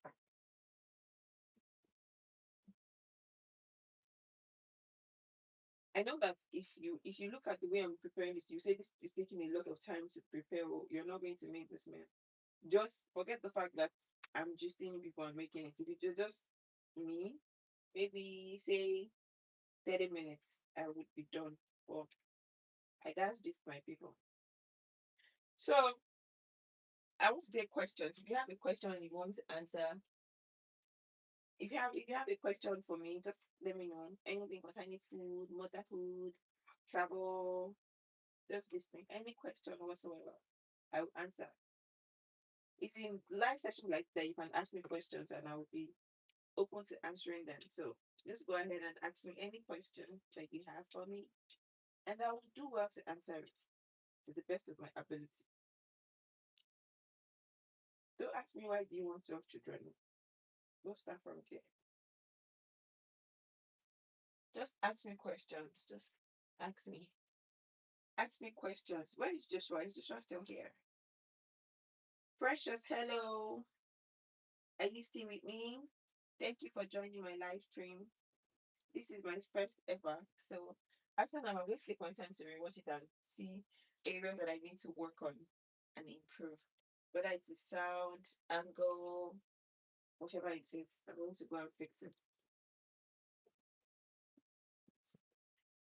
I know that if you look at the way I'm preparing this, you say this is taking a lot of time to prepare. Or you're not going to make this meal. Just forget the fact that I'm just seeing people and making it. If it was just me, maybe say 30 minutes, I would be done. But I guess this my people. So I want to take questions. If you have a question and you want to answer, if you have a question for me, just let me know. Anything concerning food, motherhood, travel, just this thing. Any question whatsoever, I will answer. It's in live session like that. You can ask me questions and I will be open to answering them. So just go ahead and ask me any question that you have for me, and I will do well to answer it to the best of my ability. Don't ask me why do you want to have children. We'll start from there. Just ask me questions. Just ask me. Ask me questions. Where is Joshua? Is Joshua still here? Precious, hello. Are you still with me? Thank you for joining my live stream. This is my first ever. So after now, I'm going to take my time to rewatch it and see areas that I need to work on and improve. Whether it's a sound, angle, whatever it is, I'm going to go and fix it.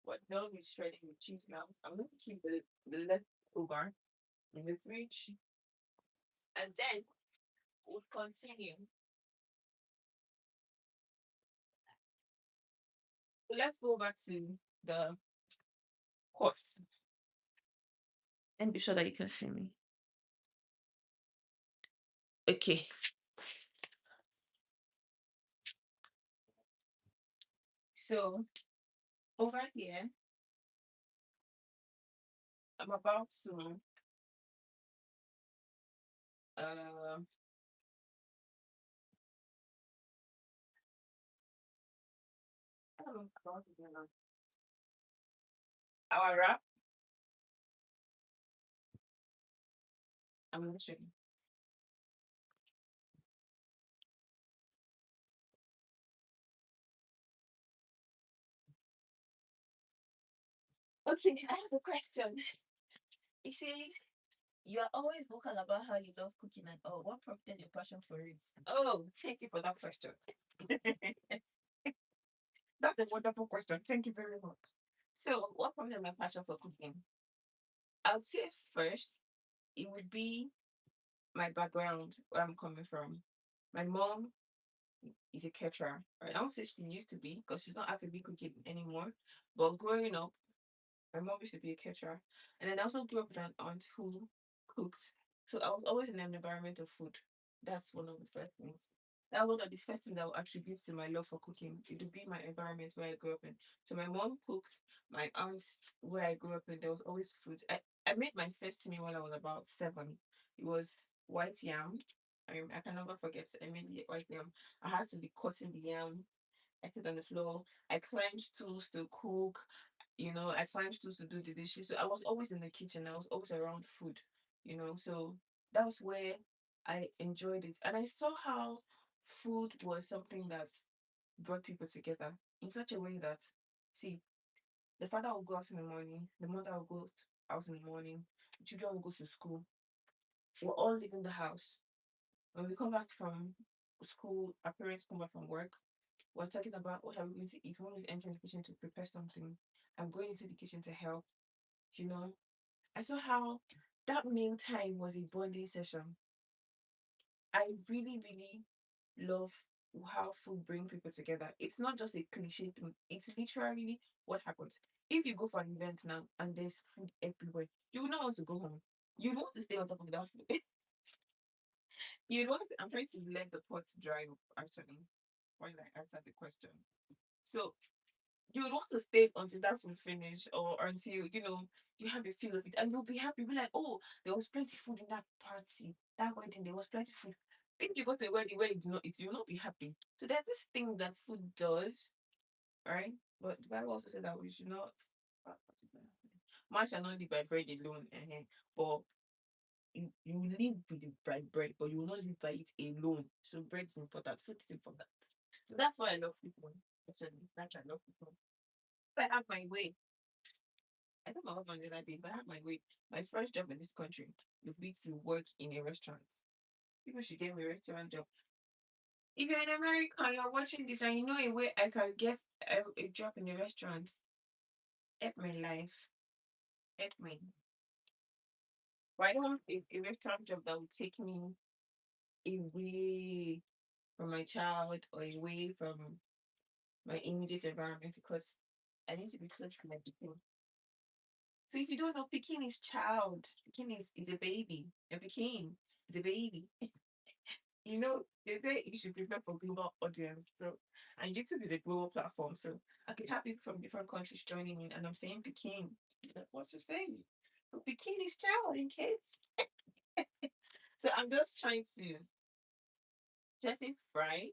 But now with shredding with cheese now, I'm going to keep the leftover in the fridge, and then we'll continue. So let's go back to the pots and be sure that you can see me. Okay, so over here, I'm about to uh, about to do now. Our wrap. I'm going to show you. Okay, I have a question. It says you are always vocal about how you love cooking and all. What prompted your passion for it? Oh, thank you for that question. That's a wonderful question. Thank you very much. So, what prompted my passion for cooking? I would say first, it would be my background, where I'm coming from. My mom is a caterer. Right? I don't say she used to be because she's not actively cooking anymore. But growing up, my mom used to be a caterer. And then I also grew up with an aunt who cooked. So I was always in an environment of food. That's one of the first things. That was one of the first things that will attribute to my love for cooking. It would be my environment where I grew up in. So my mom cooked, my aunt where I grew up in, there was always food. I made my first meal when I was about 7. It was white yam. I can never forget. I made the white yam. I had to be cutting the yam. I sit on the floor. I climbed stools to cook. I climbed stools to do the dishes. So I was always in the kitchen. I was always around food. So that was where I enjoyed it. And I saw how food was something that brought people together in such a way that, see, the father will go out in the morning, the mother will go out in the morning, the children will go to school. We're all leaving the house. When we come back from school, our parents come back from work, We're talking about what are we going to eat. One is entering the kitchen to prepare something. I'm going into the kitchen to help. You know, I saw how that meal time was a bonding session. I really, really love how food bring people together. It's not just a cliche thing. It's literally what happens. If you go for an event now and there's food everywhere, you will not want to go home. You want to stay on top of that food. You want to, I'm trying to let the pot dry up actually while I answer the question. So you would want to stay until that food finish or until you have a feel of it and you'll be happy. Be like, oh, there was plenty food in that party, that wedding, there was plenty food. If you go to a wedding where you do not eat, you will not be happy. So there's this thing that food does, right? But the Bible also said that we should not man shall not live by bread alone. But you live with the by bread, but you will not live by it alone. So bread is important, food is important. So that's why I love people. Actually, that's why I love people. If I have my way, I told my husband the other day, if I have my way, my first job in this country would be to work in a restaurant. People should get me a restaurant job. If you're in America, you're watching this, and you know a way I can get a job in a restaurant, help my life, help me. But I don't want a restaurant job that would take me away from my child or away from my immediate environment because I need to be close to my people. So if you don't know, Pekin is child. Pekin is a baby. A Pekin is a baby. They say you should prepare for global audience. So, and YouTube is a global platform. So I could have people from different countries joining in, and I'm saying Pekin. What's you saying? But Pekin is child in case. So I'm just trying to just say fry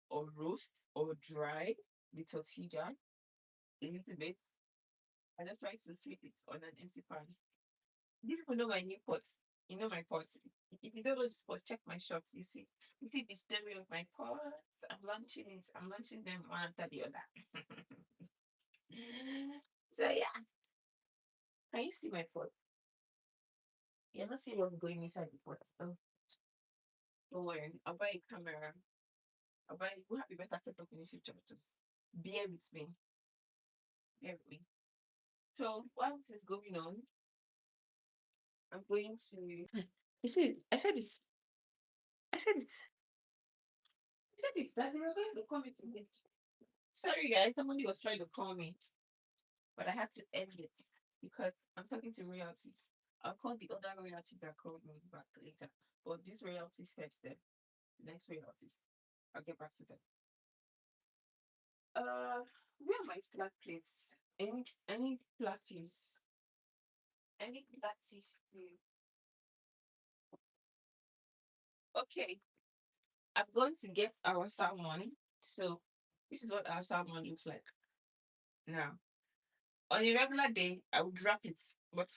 or roast or dry the tortilla a little bit. And just try to flip it on an empty pan. You people know my new pot. You know my pot. If you don't know this pot, check my shots. You see the story of my pot. I'm launching it. I'm launching them one after the other. So yeah, can you see my pot? You're not seeing what's going inside the pot. Oh, don't worry. I'll buy a camera. We'll have a better setup in the future. Just bear with me. Bear with me. So while this is going on, I'm going to. You see, I said it. I said it. That they were going to come into me. Sorry, guys. Somebody was trying to call me, but I had to end it because I'm talking to royalties. I'll call the other royalty that called me back later. But these royalties first, then the next royalties. I'll get back to them. Where are my flat plates? Any platties? Any platties to okay. I'm going to get our salmon. So this is what our salmon looks like now. On a regular day, I would wrap it, but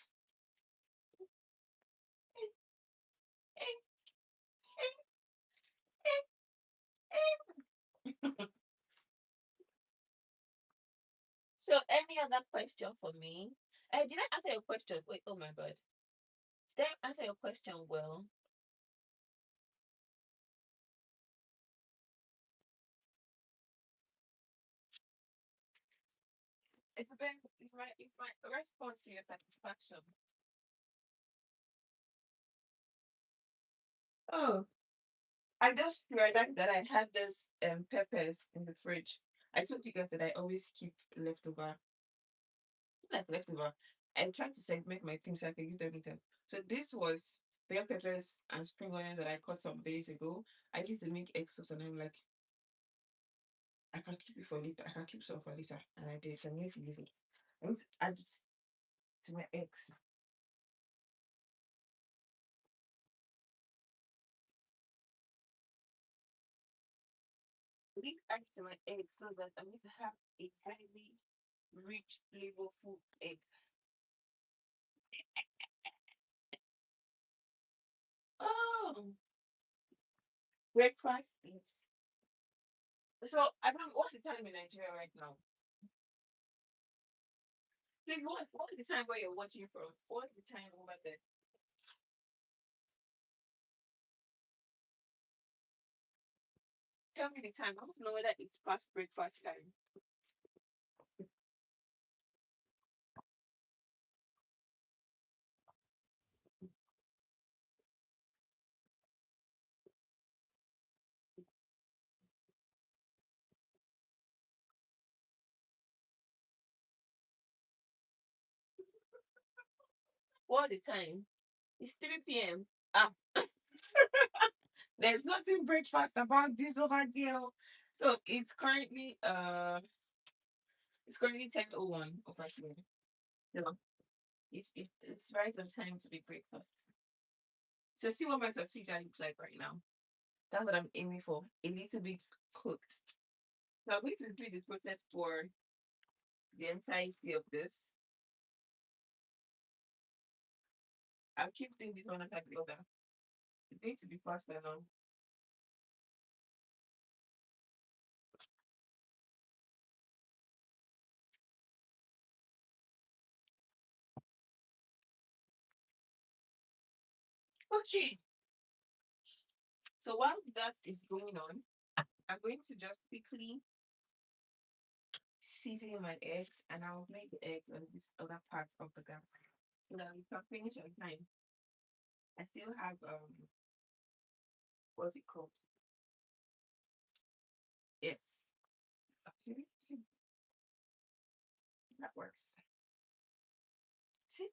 so any other question for me? Did I answer your question? Wait, oh my god. Did I answer your question well? It's my response to your satisfaction. Oh, I just realized that I had this peppers in the fridge. I told you guys that I always keep leftover, like leftover. I try to segment my things so I can use them later. So this was bell peppers and spring onions that I cut some days ago. I used to make egg sauce and I'm like, I can keep it for later. I can keep some for later. And I did. So I'm going to use it. I'm going to add it to my eggs. I need to add it to my eggs so that I'm going to have a very rich, flavorful egg. Oh, breakfast is. So I don't. What's the time in Nigeria right now? Like what is the time where you're watching from? What's the time over there? Tell me the time. I want to know whether it's past breakfast time. What the time? It's 3 p.m. Ah, there's nothing breakfast about this over there. So it's currently 10:01 over here. So it's right on time to be breakfast. So see what my tortilla looks like right now. That's what I'm aiming for. A little bit cooked. So I'm going to do the process for the entirety of this. I'll keep doing this one after the other. It's going to be faster now. Okay. So while that is going on, I'm going to just quickly season my eggs and I'll make the eggs on this other part of the gas. So that we can finish on time. I still have what's it called? Yes. Actually, see, that works. See?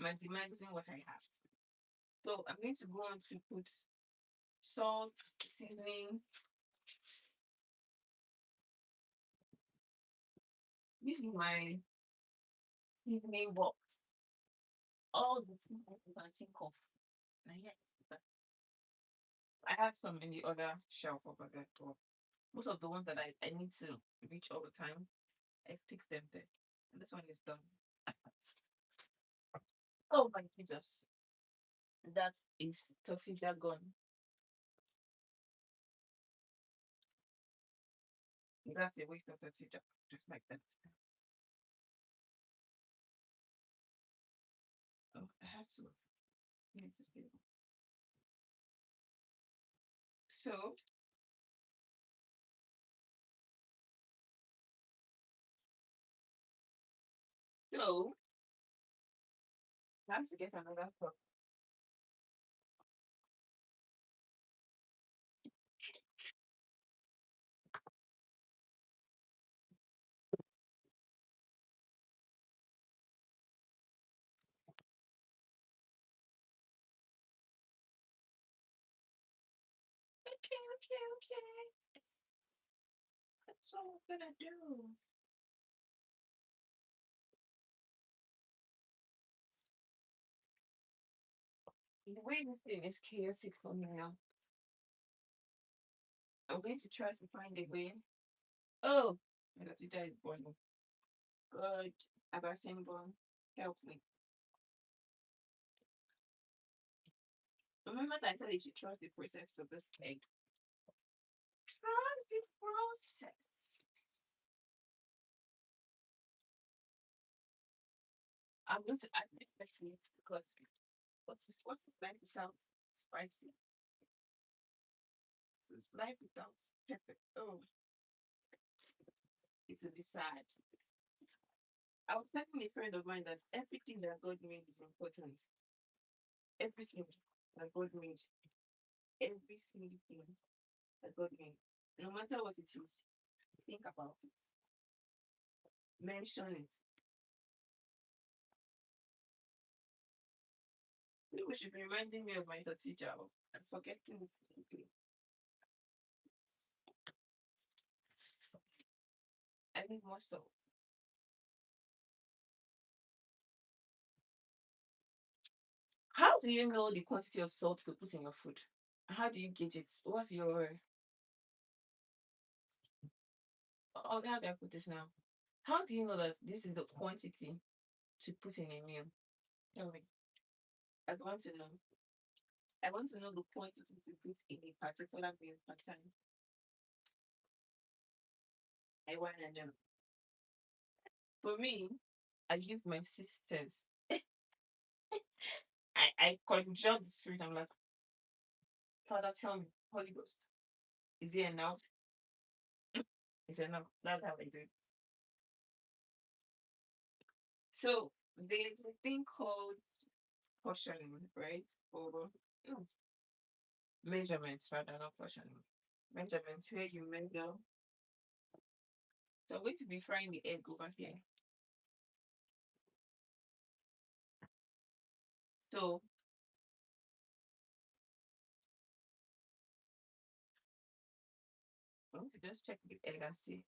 Maximizing what I have. So I'm going to go on to put salt, seasoning. This is my seasoning box. All the seasonings you can think of. Now, yes, I have some in the other shelf over there. But most of the ones that I need to reach all the time, I fix them there. And this one is done. Oh my Jesus. That is tortilla gone. That's a waste of tortilla. Just like that. Oh, I have to. I need to stay. So, so I have to get another cup. Okay, okay, okay. That's what we're gonna do. The way this thing is chaotic for me now, I'm going to try to find a way. Oh, my tortilla is boiling. God, Abasimbo, help me. Remember that I said you should trust the process for this egg. Trust the process. I'm going to add my pepper because what's his life without spicy? So it's life without pepper. Oh, it's a bit sad. I was telling a friend of mine that everything that God made is important. Everything that God made, every single thing that God made, no matter what it is, think about it, mention it. People should be reminding me of my teacher. I'm forgetting it quickly. I need more salt. How do you know the quantity of salt to put in your food? How do you gauge it? What's your how do I put this now? How do you know that this is the quantity to put in a meal? Tell me. I want to know. I want to know the quantity to put in a particular meal per time. I want to know. For me, I use my sisters. I conjure the spirit. I'm like, Father, tell me, Holy Ghost. Is it enough? It's enough. That's how I do it. So there's a thing called portioning, right? Or no, measurements rather, not portioning. Measurements where you measure. So I'm going to be frying the egg over here. So I'm going to just check the egg and see.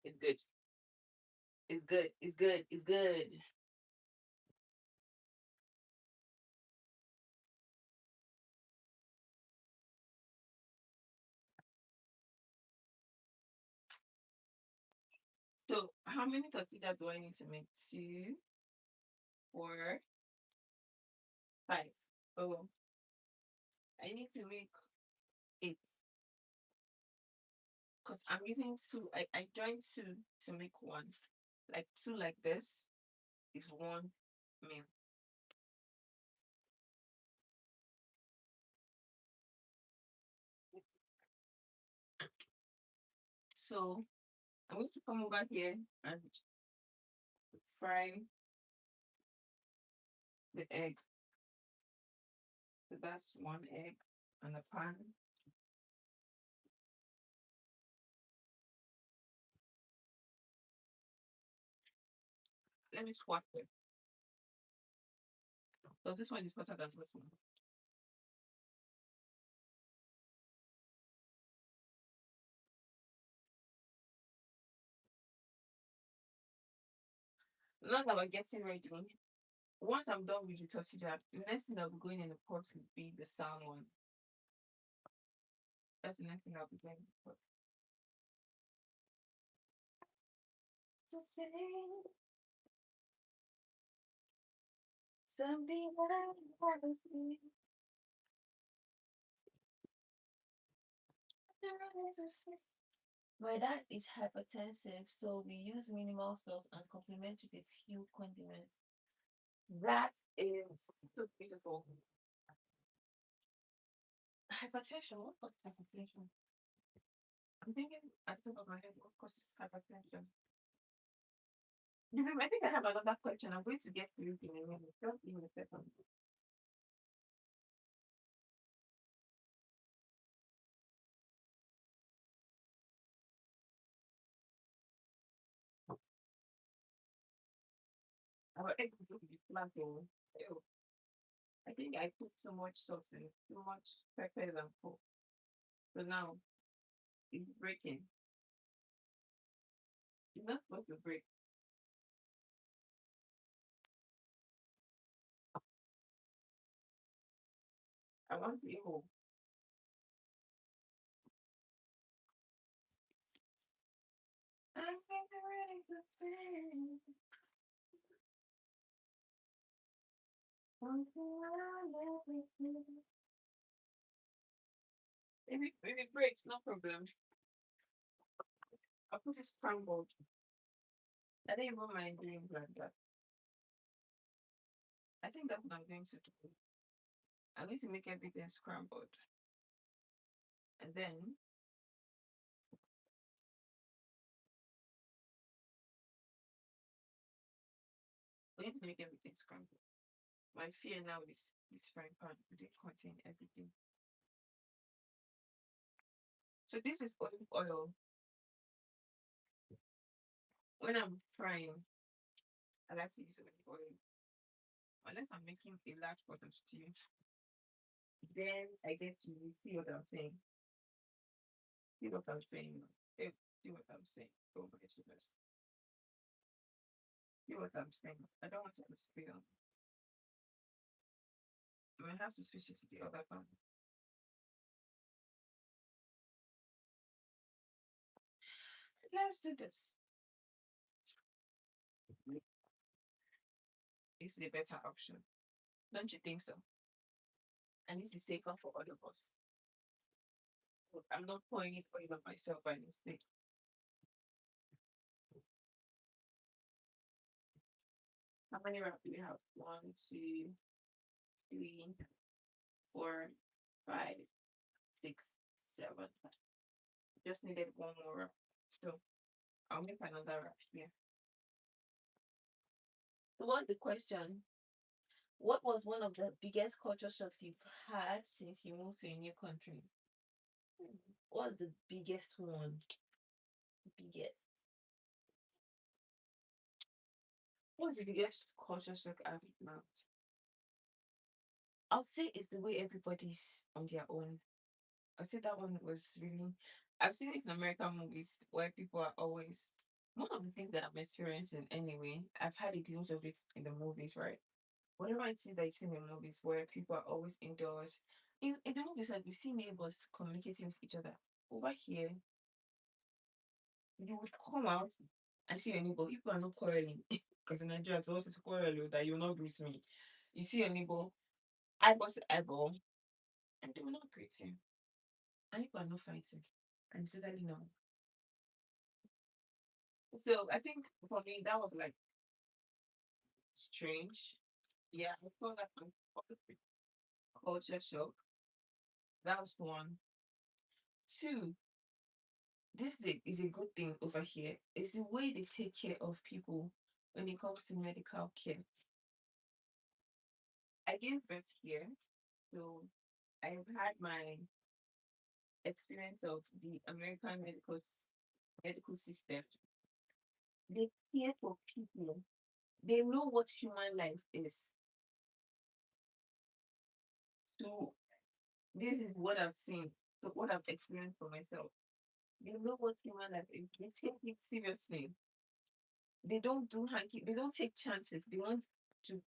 It's good. It's good. It's good. It's good. So how many tortillas do I need to make? Two, four, five. Oh, I need to make eight because I'm using two. I joined two to make one. Like two like this is one meal. So I'm going to come over here and fry the egg. So that's one egg on the pan. Let me swap it. So this one is better than this one. Now that we're getting ready, once I'm done with the tortilla, the next thing that will be going in the pot will be the salmon. That's the next thing I'll be going in the pot. To say something that bothers me. My dad is hypertensive, so we use minimal salt and complement with a few condiments. That is so beautiful. Hypertension? What causes hypertension? I'm thinking at the top of my head, what causes hypertension? I think I have another question. I'm going to get to it in a minute. Just give me a second. Our egg will be planting. Ew. I think I put so much sauce in it, too much pepper and coke. So now it's breaking. It's not supposed to break. I want to eat whole. I think I'm ready to spin. Something around everything. If it breaks, no problem. I'll put it scrambled. I don't even mind doing like that. I think that's what I'm going to do. I'm going to make everything scrambled. And then we're going to make everything scrambled. My fear now is this frying pan didn't contain everything. So this is olive oil. When I'm frying, I like to use olive oil. Unless I'm making a large pot of stew, then I get to see what I'm saying. See what I'm saying. See what I'm saying. Oh my goodness. See what I'm saying. I don't want to spill. I might have to switch it to the other pan. Let's do this. This is the better option. Don't you think so? And this is safer for all of us. I'm not pouring it oil on myself by mistake. How many wrap do we have? One, two, three, 4, 5, 6, 7. Just needed one more wrap. So I'll make another wrap here. So what's the question? What was one of the biggest culture shocks you've had since you moved to a new country? What's the biggest one? Biggest. What's the biggest culture shock I've had? I'll say it's the way everybody's on their own. I say that one was really. I've seen it in American movies where people are always. One of the things that I'm experiencing anyway, I've had a glimpse of it in the movies, right? Whenever I see that I see in movies where people are always indoors, in the movies, like we see neighbors communicating with each other. Over here, you would come out and see your neighbor. People are not quarreling because in Nigeria, it's always quarrel that you will not greet me. You see your neighbor eyeball to eyeball, and they will not greet you. And people are not fighting, and it's totally normal. So I think for me that was like strange. Yeah, I felt like a culture shock. That was one. Two, this is a good thing over here. Is the way they take care of people when it comes to medical care. I gave birth here, so I've had my experience of the American medical system. They care for people. They know what human life is. So this is what I've seen, so what I've experienced for myself. They know what human life is. They take it seriously. They don't do hanky. They don't take chances. They want to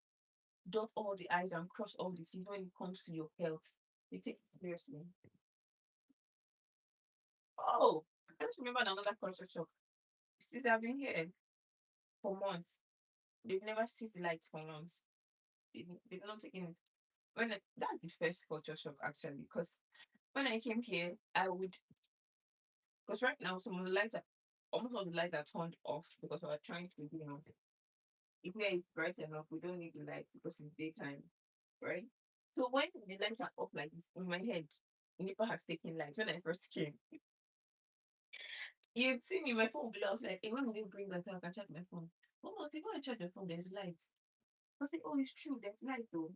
dot all the I's and cross all the T's when it comes to your health. They take it seriously. Oh, I just remember another culture shock. Since I've been here for months, they've never seen the light for months. They've not taken it. That's the first culture shock actually, because when I came here, I would because right now some of the lights are almost all the lights are turned off because we're trying to be if we are bright enough, we don't need the lights because it's daytime, right? So when the lights are off like this in my head, NEPA has taken light. When I first came, you'd see me, my phone would be off like, hey, when will you bring that I can charge my phone? Oh, if you want to charge your phone, there's lights. I say, oh, it's true, there's light though.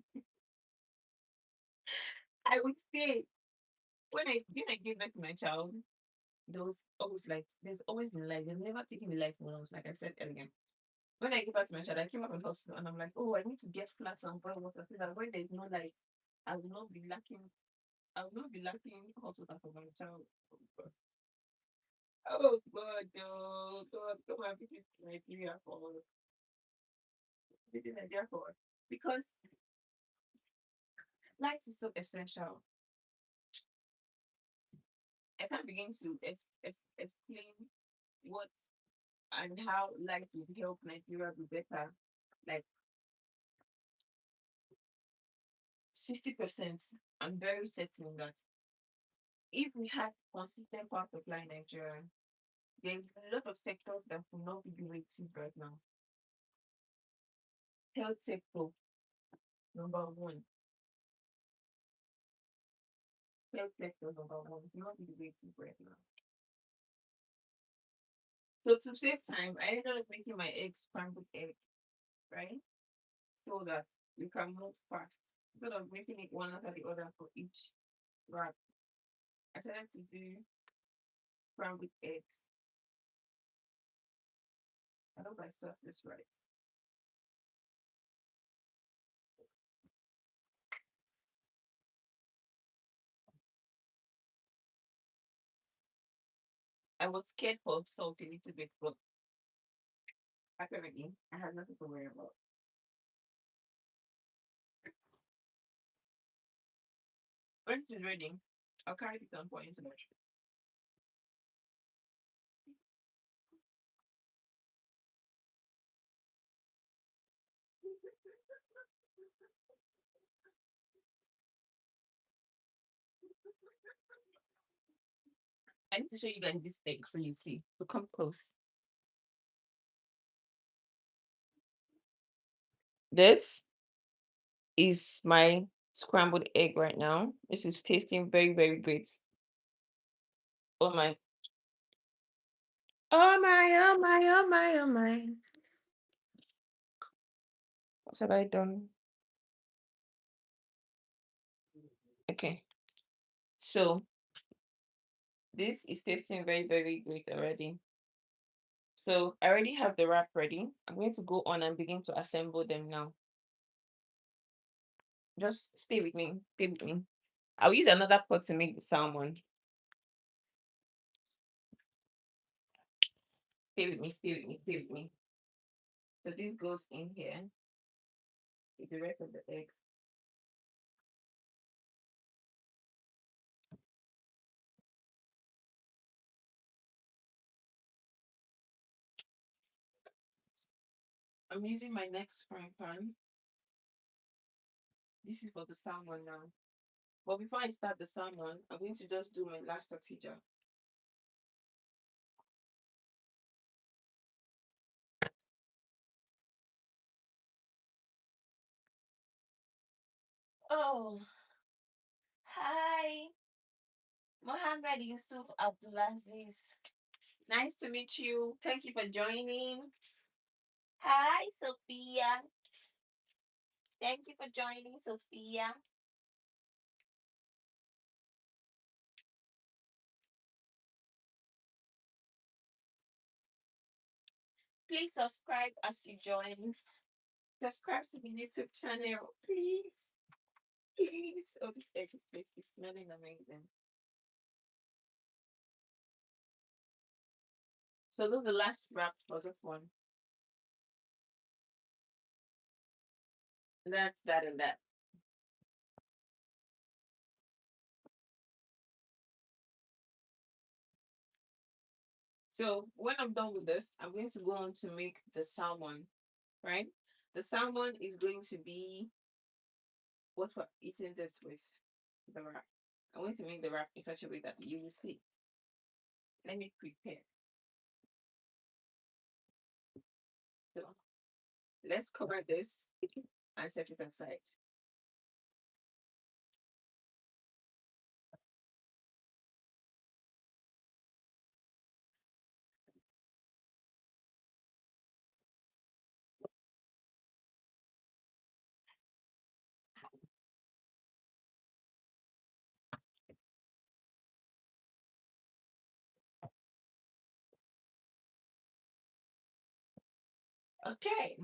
I would stay. When I gave back to my child, there was always lights. There's always been light. They've never taken the light from us, like I said earlier. When I gave back to my child, I came up in hospital and I'm like, oh, I need to get flat and boil water so that when there's no light, I will not be lacking. I will not be lacking hot water for my child. Oh God, no, God, come and visit Nigeria for visit Nigeria for because light is so essential. I can't begin to explain what and how light will help Nigeria be better. Like 60%, I'm very certain that if we had consistent power supply in Nigeria, there's a lot of sectors that will not be waiting right now. Health sector, number one. Health sector, number one. It's not be waiting right now. So to save time, I ended up making my eggs scrambled egg, right? So that we can move fast. Instead of making it one after the other for each wrap, I decided to do scrambled eggs. I hope I sauce this right. I was scared for salt a little bit, but apparently I had nothing to worry about. When it is ready, I'll carry it on for introduction. I need to show you guys this egg so you see. So come close. This is my scrambled egg right now. This is tasting very, very great. Oh my. Oh my, oh my, oh my, oh my. What have I done? Okay. So this is tasting very, very great already. So I already have the wrap ready. I'm going to go on and begin to assemble them now. Just stay with me. Stay with me. I'll use another pot to make the salmon. Stay with me, stay with me, stay with me. So this goes in here with the rest of the eggs. I'm using my next frying pan. This is for the salmon now. But before I start the salmon, I'm going to just do my last tortilla. Oh, hi, Mohammed Yusuf Abdulaziz. Nice to meet you. Thank you for joining. Hi, Sophia. Thank you for joining, Sophia. Please subscribe as you join. Subscribe to the YouTube channel, please. Please. Oh, this egg is smelling amazing. So look, the last wrap for this one. That's that and that. So when I'm done with this, I'm going to go on to make the salmon, right? The salmon is going to be what we're eating this with, the wrap. I'm going to make the wrap in such a way that you will see. Let me prepare. So let's cover this and set it aside. Okay.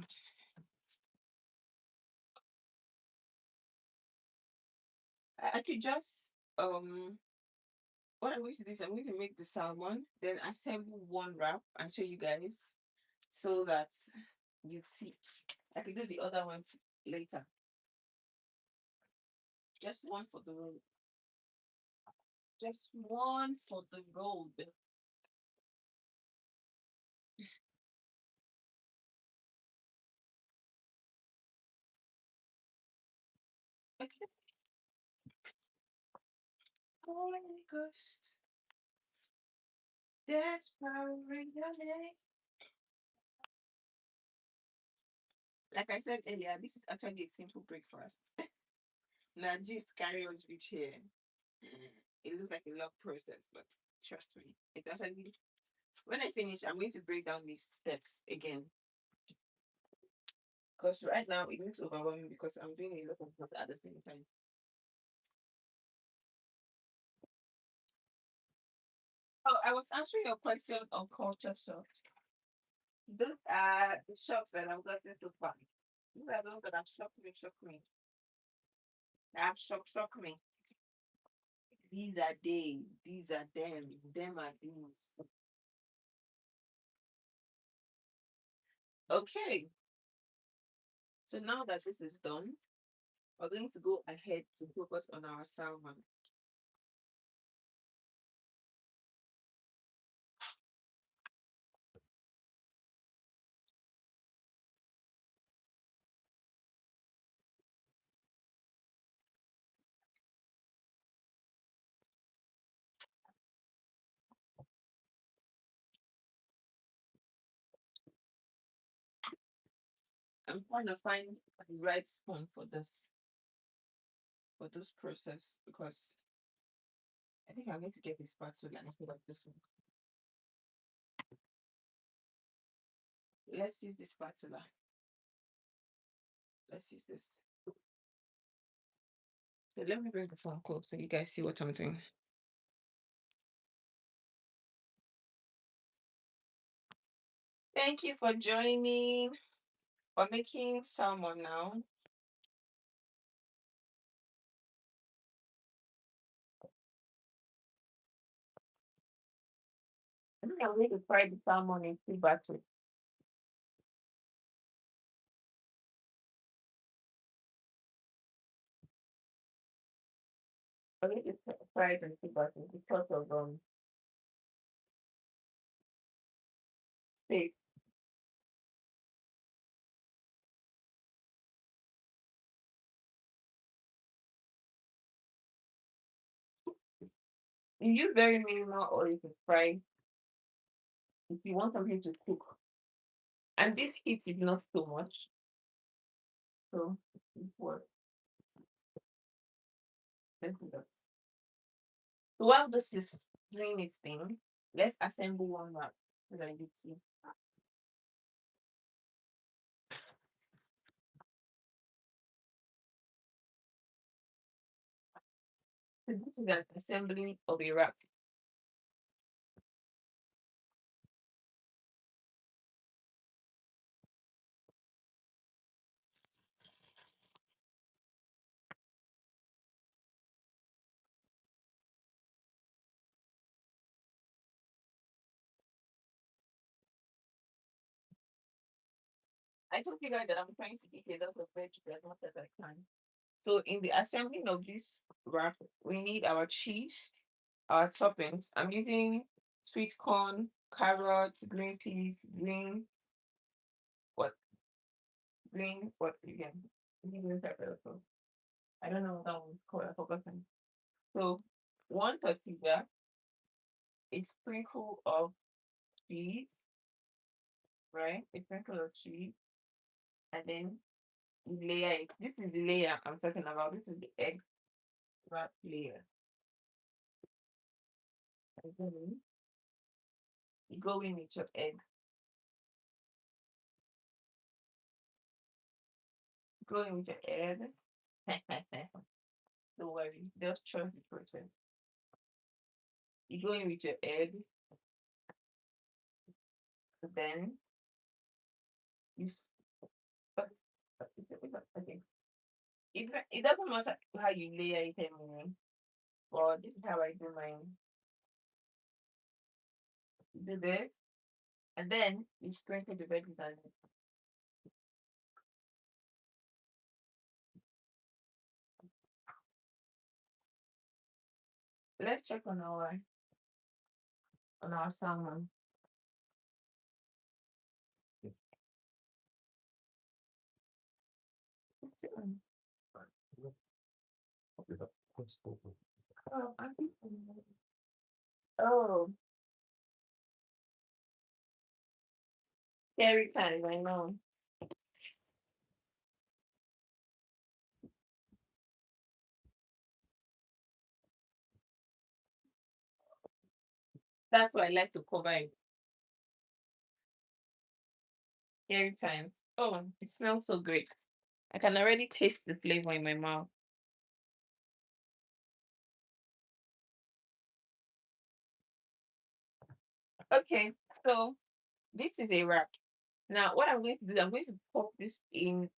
I could just what I'm going to do is I'm going to make the salmon, then assemble one wrap and show you guys so that you see. I can do the other ones later. Just one for the road. Just one for the road. Okay. Holy Ghost. That's power in your name. Like I said earlier, this is actually a simple breakfast. Now just carry on reach here. It looks like a long process, but trust me, it actually. When I finish, I'm going to break down these steps again because right now it looks overwhelming because I'm doing a lot of things at the same time. Oh, I was answering your question on culture shock. Those are the shocks that I've gotten so far. These are those that have shocked me. That have shocked me. These are they, these are them are these. Okay, so now that this is done, we're going to go ahead to focus on our salmon. I'm trying to find the right spoon for this. for this process because I think I'm going to get this spatula instead of this one. Let's use this spatula. Let's use this. So let me bring the phone close so you guys see what I'm doing. Thank you for joining. We're making salmon now. I think I'm going to fry the salmon in two batches. I'm going to fry it in two batches because of space. You use very minimal oil to fry if you want something to cook. And this heat is not so much. So it works. Let's do that. So while this is doing its thing, let's assemble one wrap so that you see. So this is an assembly of a wrap. I told you guys that I'm trying to eat a lot of veggies as much as I can. So in the assembling of this wrap, we need our cheese, our toppings. I'm using sweet corn, carrots, green peas, what green what again? Green pepper. So I don't know what that one's called. I forgot. So one tortilla, a sprinkle of cheese, right? A sprinkle of cheese, and then you layer it. This is the layer I'm talking about. This is the egg wrap layer. And then you go in with your egg. Go in with your egg. Don't worry, just trust the process. You go in with your egg, then you okay. It doesn't matter how you layer it anymore, but this is how I do mine. You do this, and then you sprinkle the veggies on it. Let's check on our salmon. Oh, I think. Oh, scary time, I know. That's why I like to cover it. Scary times. Oh, it smells so great. I can already taste the flavor in my mouth. Okay, so this is a wrap. Now, what I'm going to do, I'm going to pop this in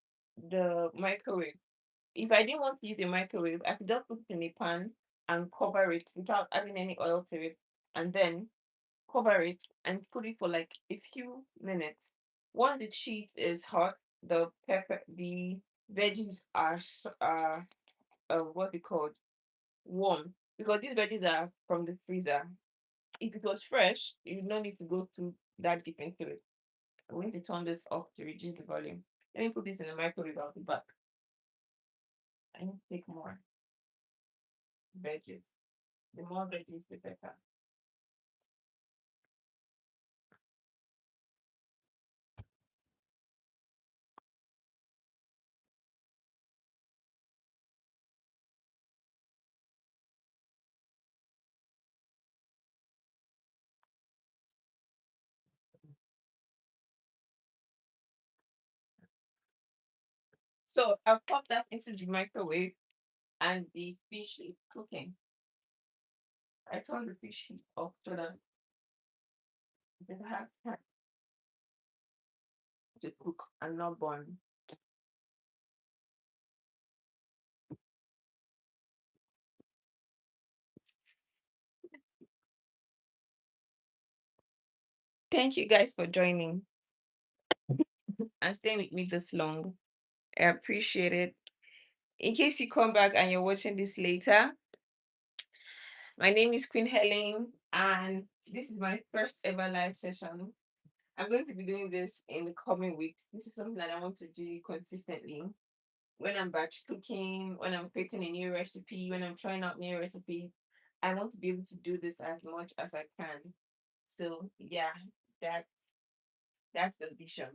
the microwave. If I didn't want to use the microwave, I could just put it in a pan and cover it without adding any oil to it, and then cover it and put it for like a few minutes. Once the cheese is hot, the veggies are what they called warm because these veggies are from the freezer. If it was fresh, you don't need to go to that deep into it. I'm going to turn this off to reduce the volume. Let me put this in the microwave. I'll be back. I need to take more veggies. The more veggies, the better. So I've popped that into the microwave and the fish is cooking. I turned the fish heat off so that it has time to cook and not burn. Thank you guys for joining and staying with me this long. I appreciate it. In case you come back and you're watching this later, my name is Queen Helen, and this is my first ever live session. I'm going to be doing this in the coming weeks. This is something that I want to do consistently. When I'm batch cooking, when I'm creating a new recipe, when I'm trying out new recipes, I want to be able to do this as much as I can. So yeah, that's that's the vision.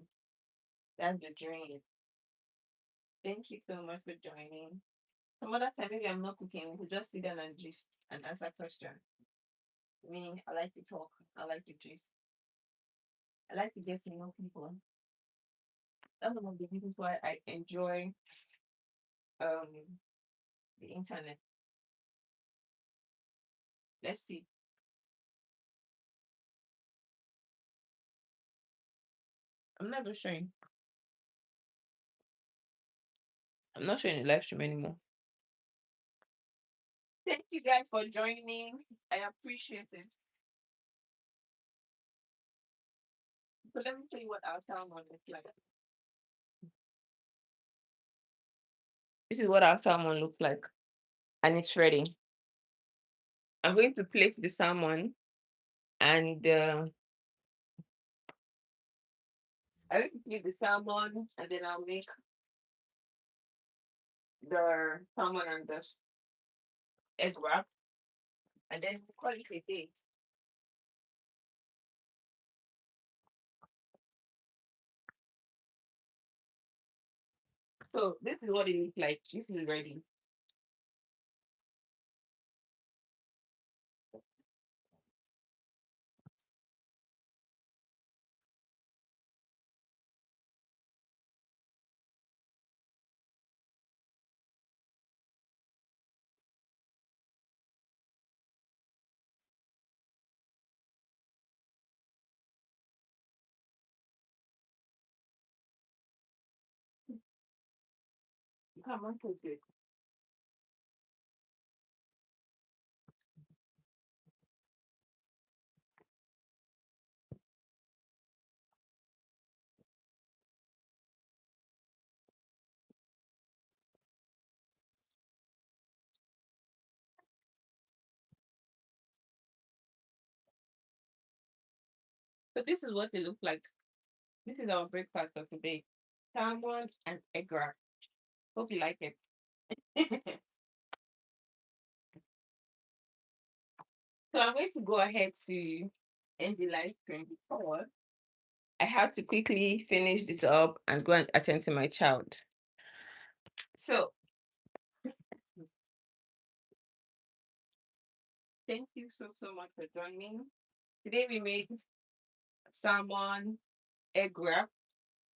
That's the dream. Thank you so much for joining. Some other time maybe I'm not cooking, we'll just sit down and gist and answer questions. Me, I like to talk. I like to gist. I like to get to know people. That's one of the reasons why I enjoy um the internet. Let's see. I'm never showing. I'm not showing the live stream anymore. Thank you guys for joining. I appreciate it. So let me show you what our salmon looks like. This is what our salmon looks like, and it's ready. I'm going to plate the salmon, and I will plate the salmon, and then I'll make the salmon and the egg wrap, and then call it a day. So this is what it looks like. This is ready. Come on, cook it. So this is what they look like. This is our breakfast of today. Salmon and egg wrap. Hope you like it. So I'm going to go ahead to end the live stream before I have to quickly finish this up and go and attend to my child. So thank you so much for joining. Today we made salmon egg wrap,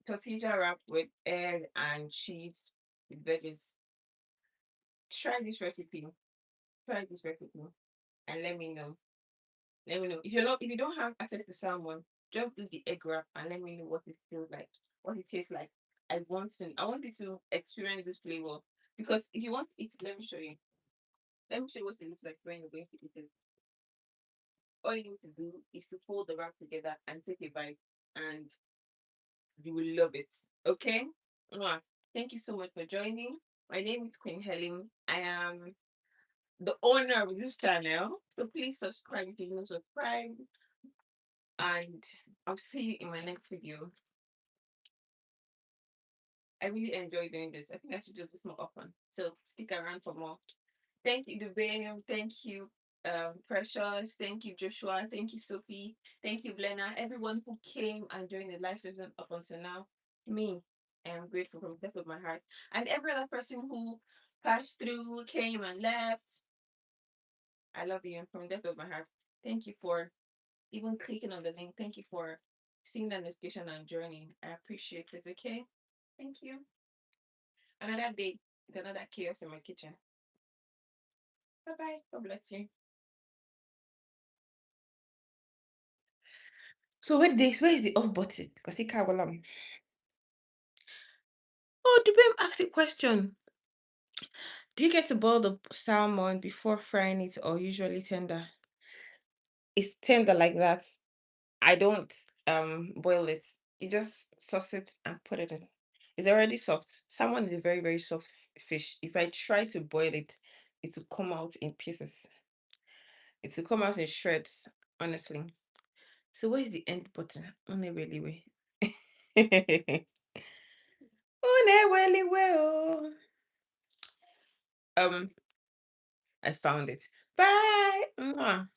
tortilla wrap with egg and cheese with veggies. Try this recipe. Try this recipe and let me know. Let me know. If you don't have access to salmon, just do the egg wrap and let me know what it feels like, what it tastes like. I want you to experience this flavor. Because if you want to eat it, let me show you. Let me show you what it looks like when you're going to eat it. All you need to do is to fold the wrap together and take a bite, and you will love it. Okay? Mwah. Thank you so much for joining. My name is Queen Helen. I am the owner of this channel. So please subscribe if you don't subscribe. And I'll see you in my next video. I really enjoy doing this. I think I should do this more often. So stick around for more. Thank you, Dubé. Thank you, Precious. Thank you, Joshua. Thank you, Sophie. Thank you, Blena. Everyone who came and joined the live session up until now. Me, I am grateful from the depth of my heart. And every other person who passed through, came and left. I love you from the depth of my heart. Thank you for even clicking on the link. Thank you for seeing the notification and joining. I appreciate it. Okay. Thank you. Another day with another chaos in my kitchen. Bye bye. God bless you. So where is the off button? Because he can't. Oh, Dubem asked a question. Do you get to boil the salmon before frying it or usually tender? It's tender like that. I don't boil it. You just sauce it and put it in. It's already soft. Salmon is a very, very soft fish. If I try to boil it, it will come out in pieces. It will come out in shreds, honestly. So where's the end button? Only really way. Only really well. Um, I found it. Bye. Mwah.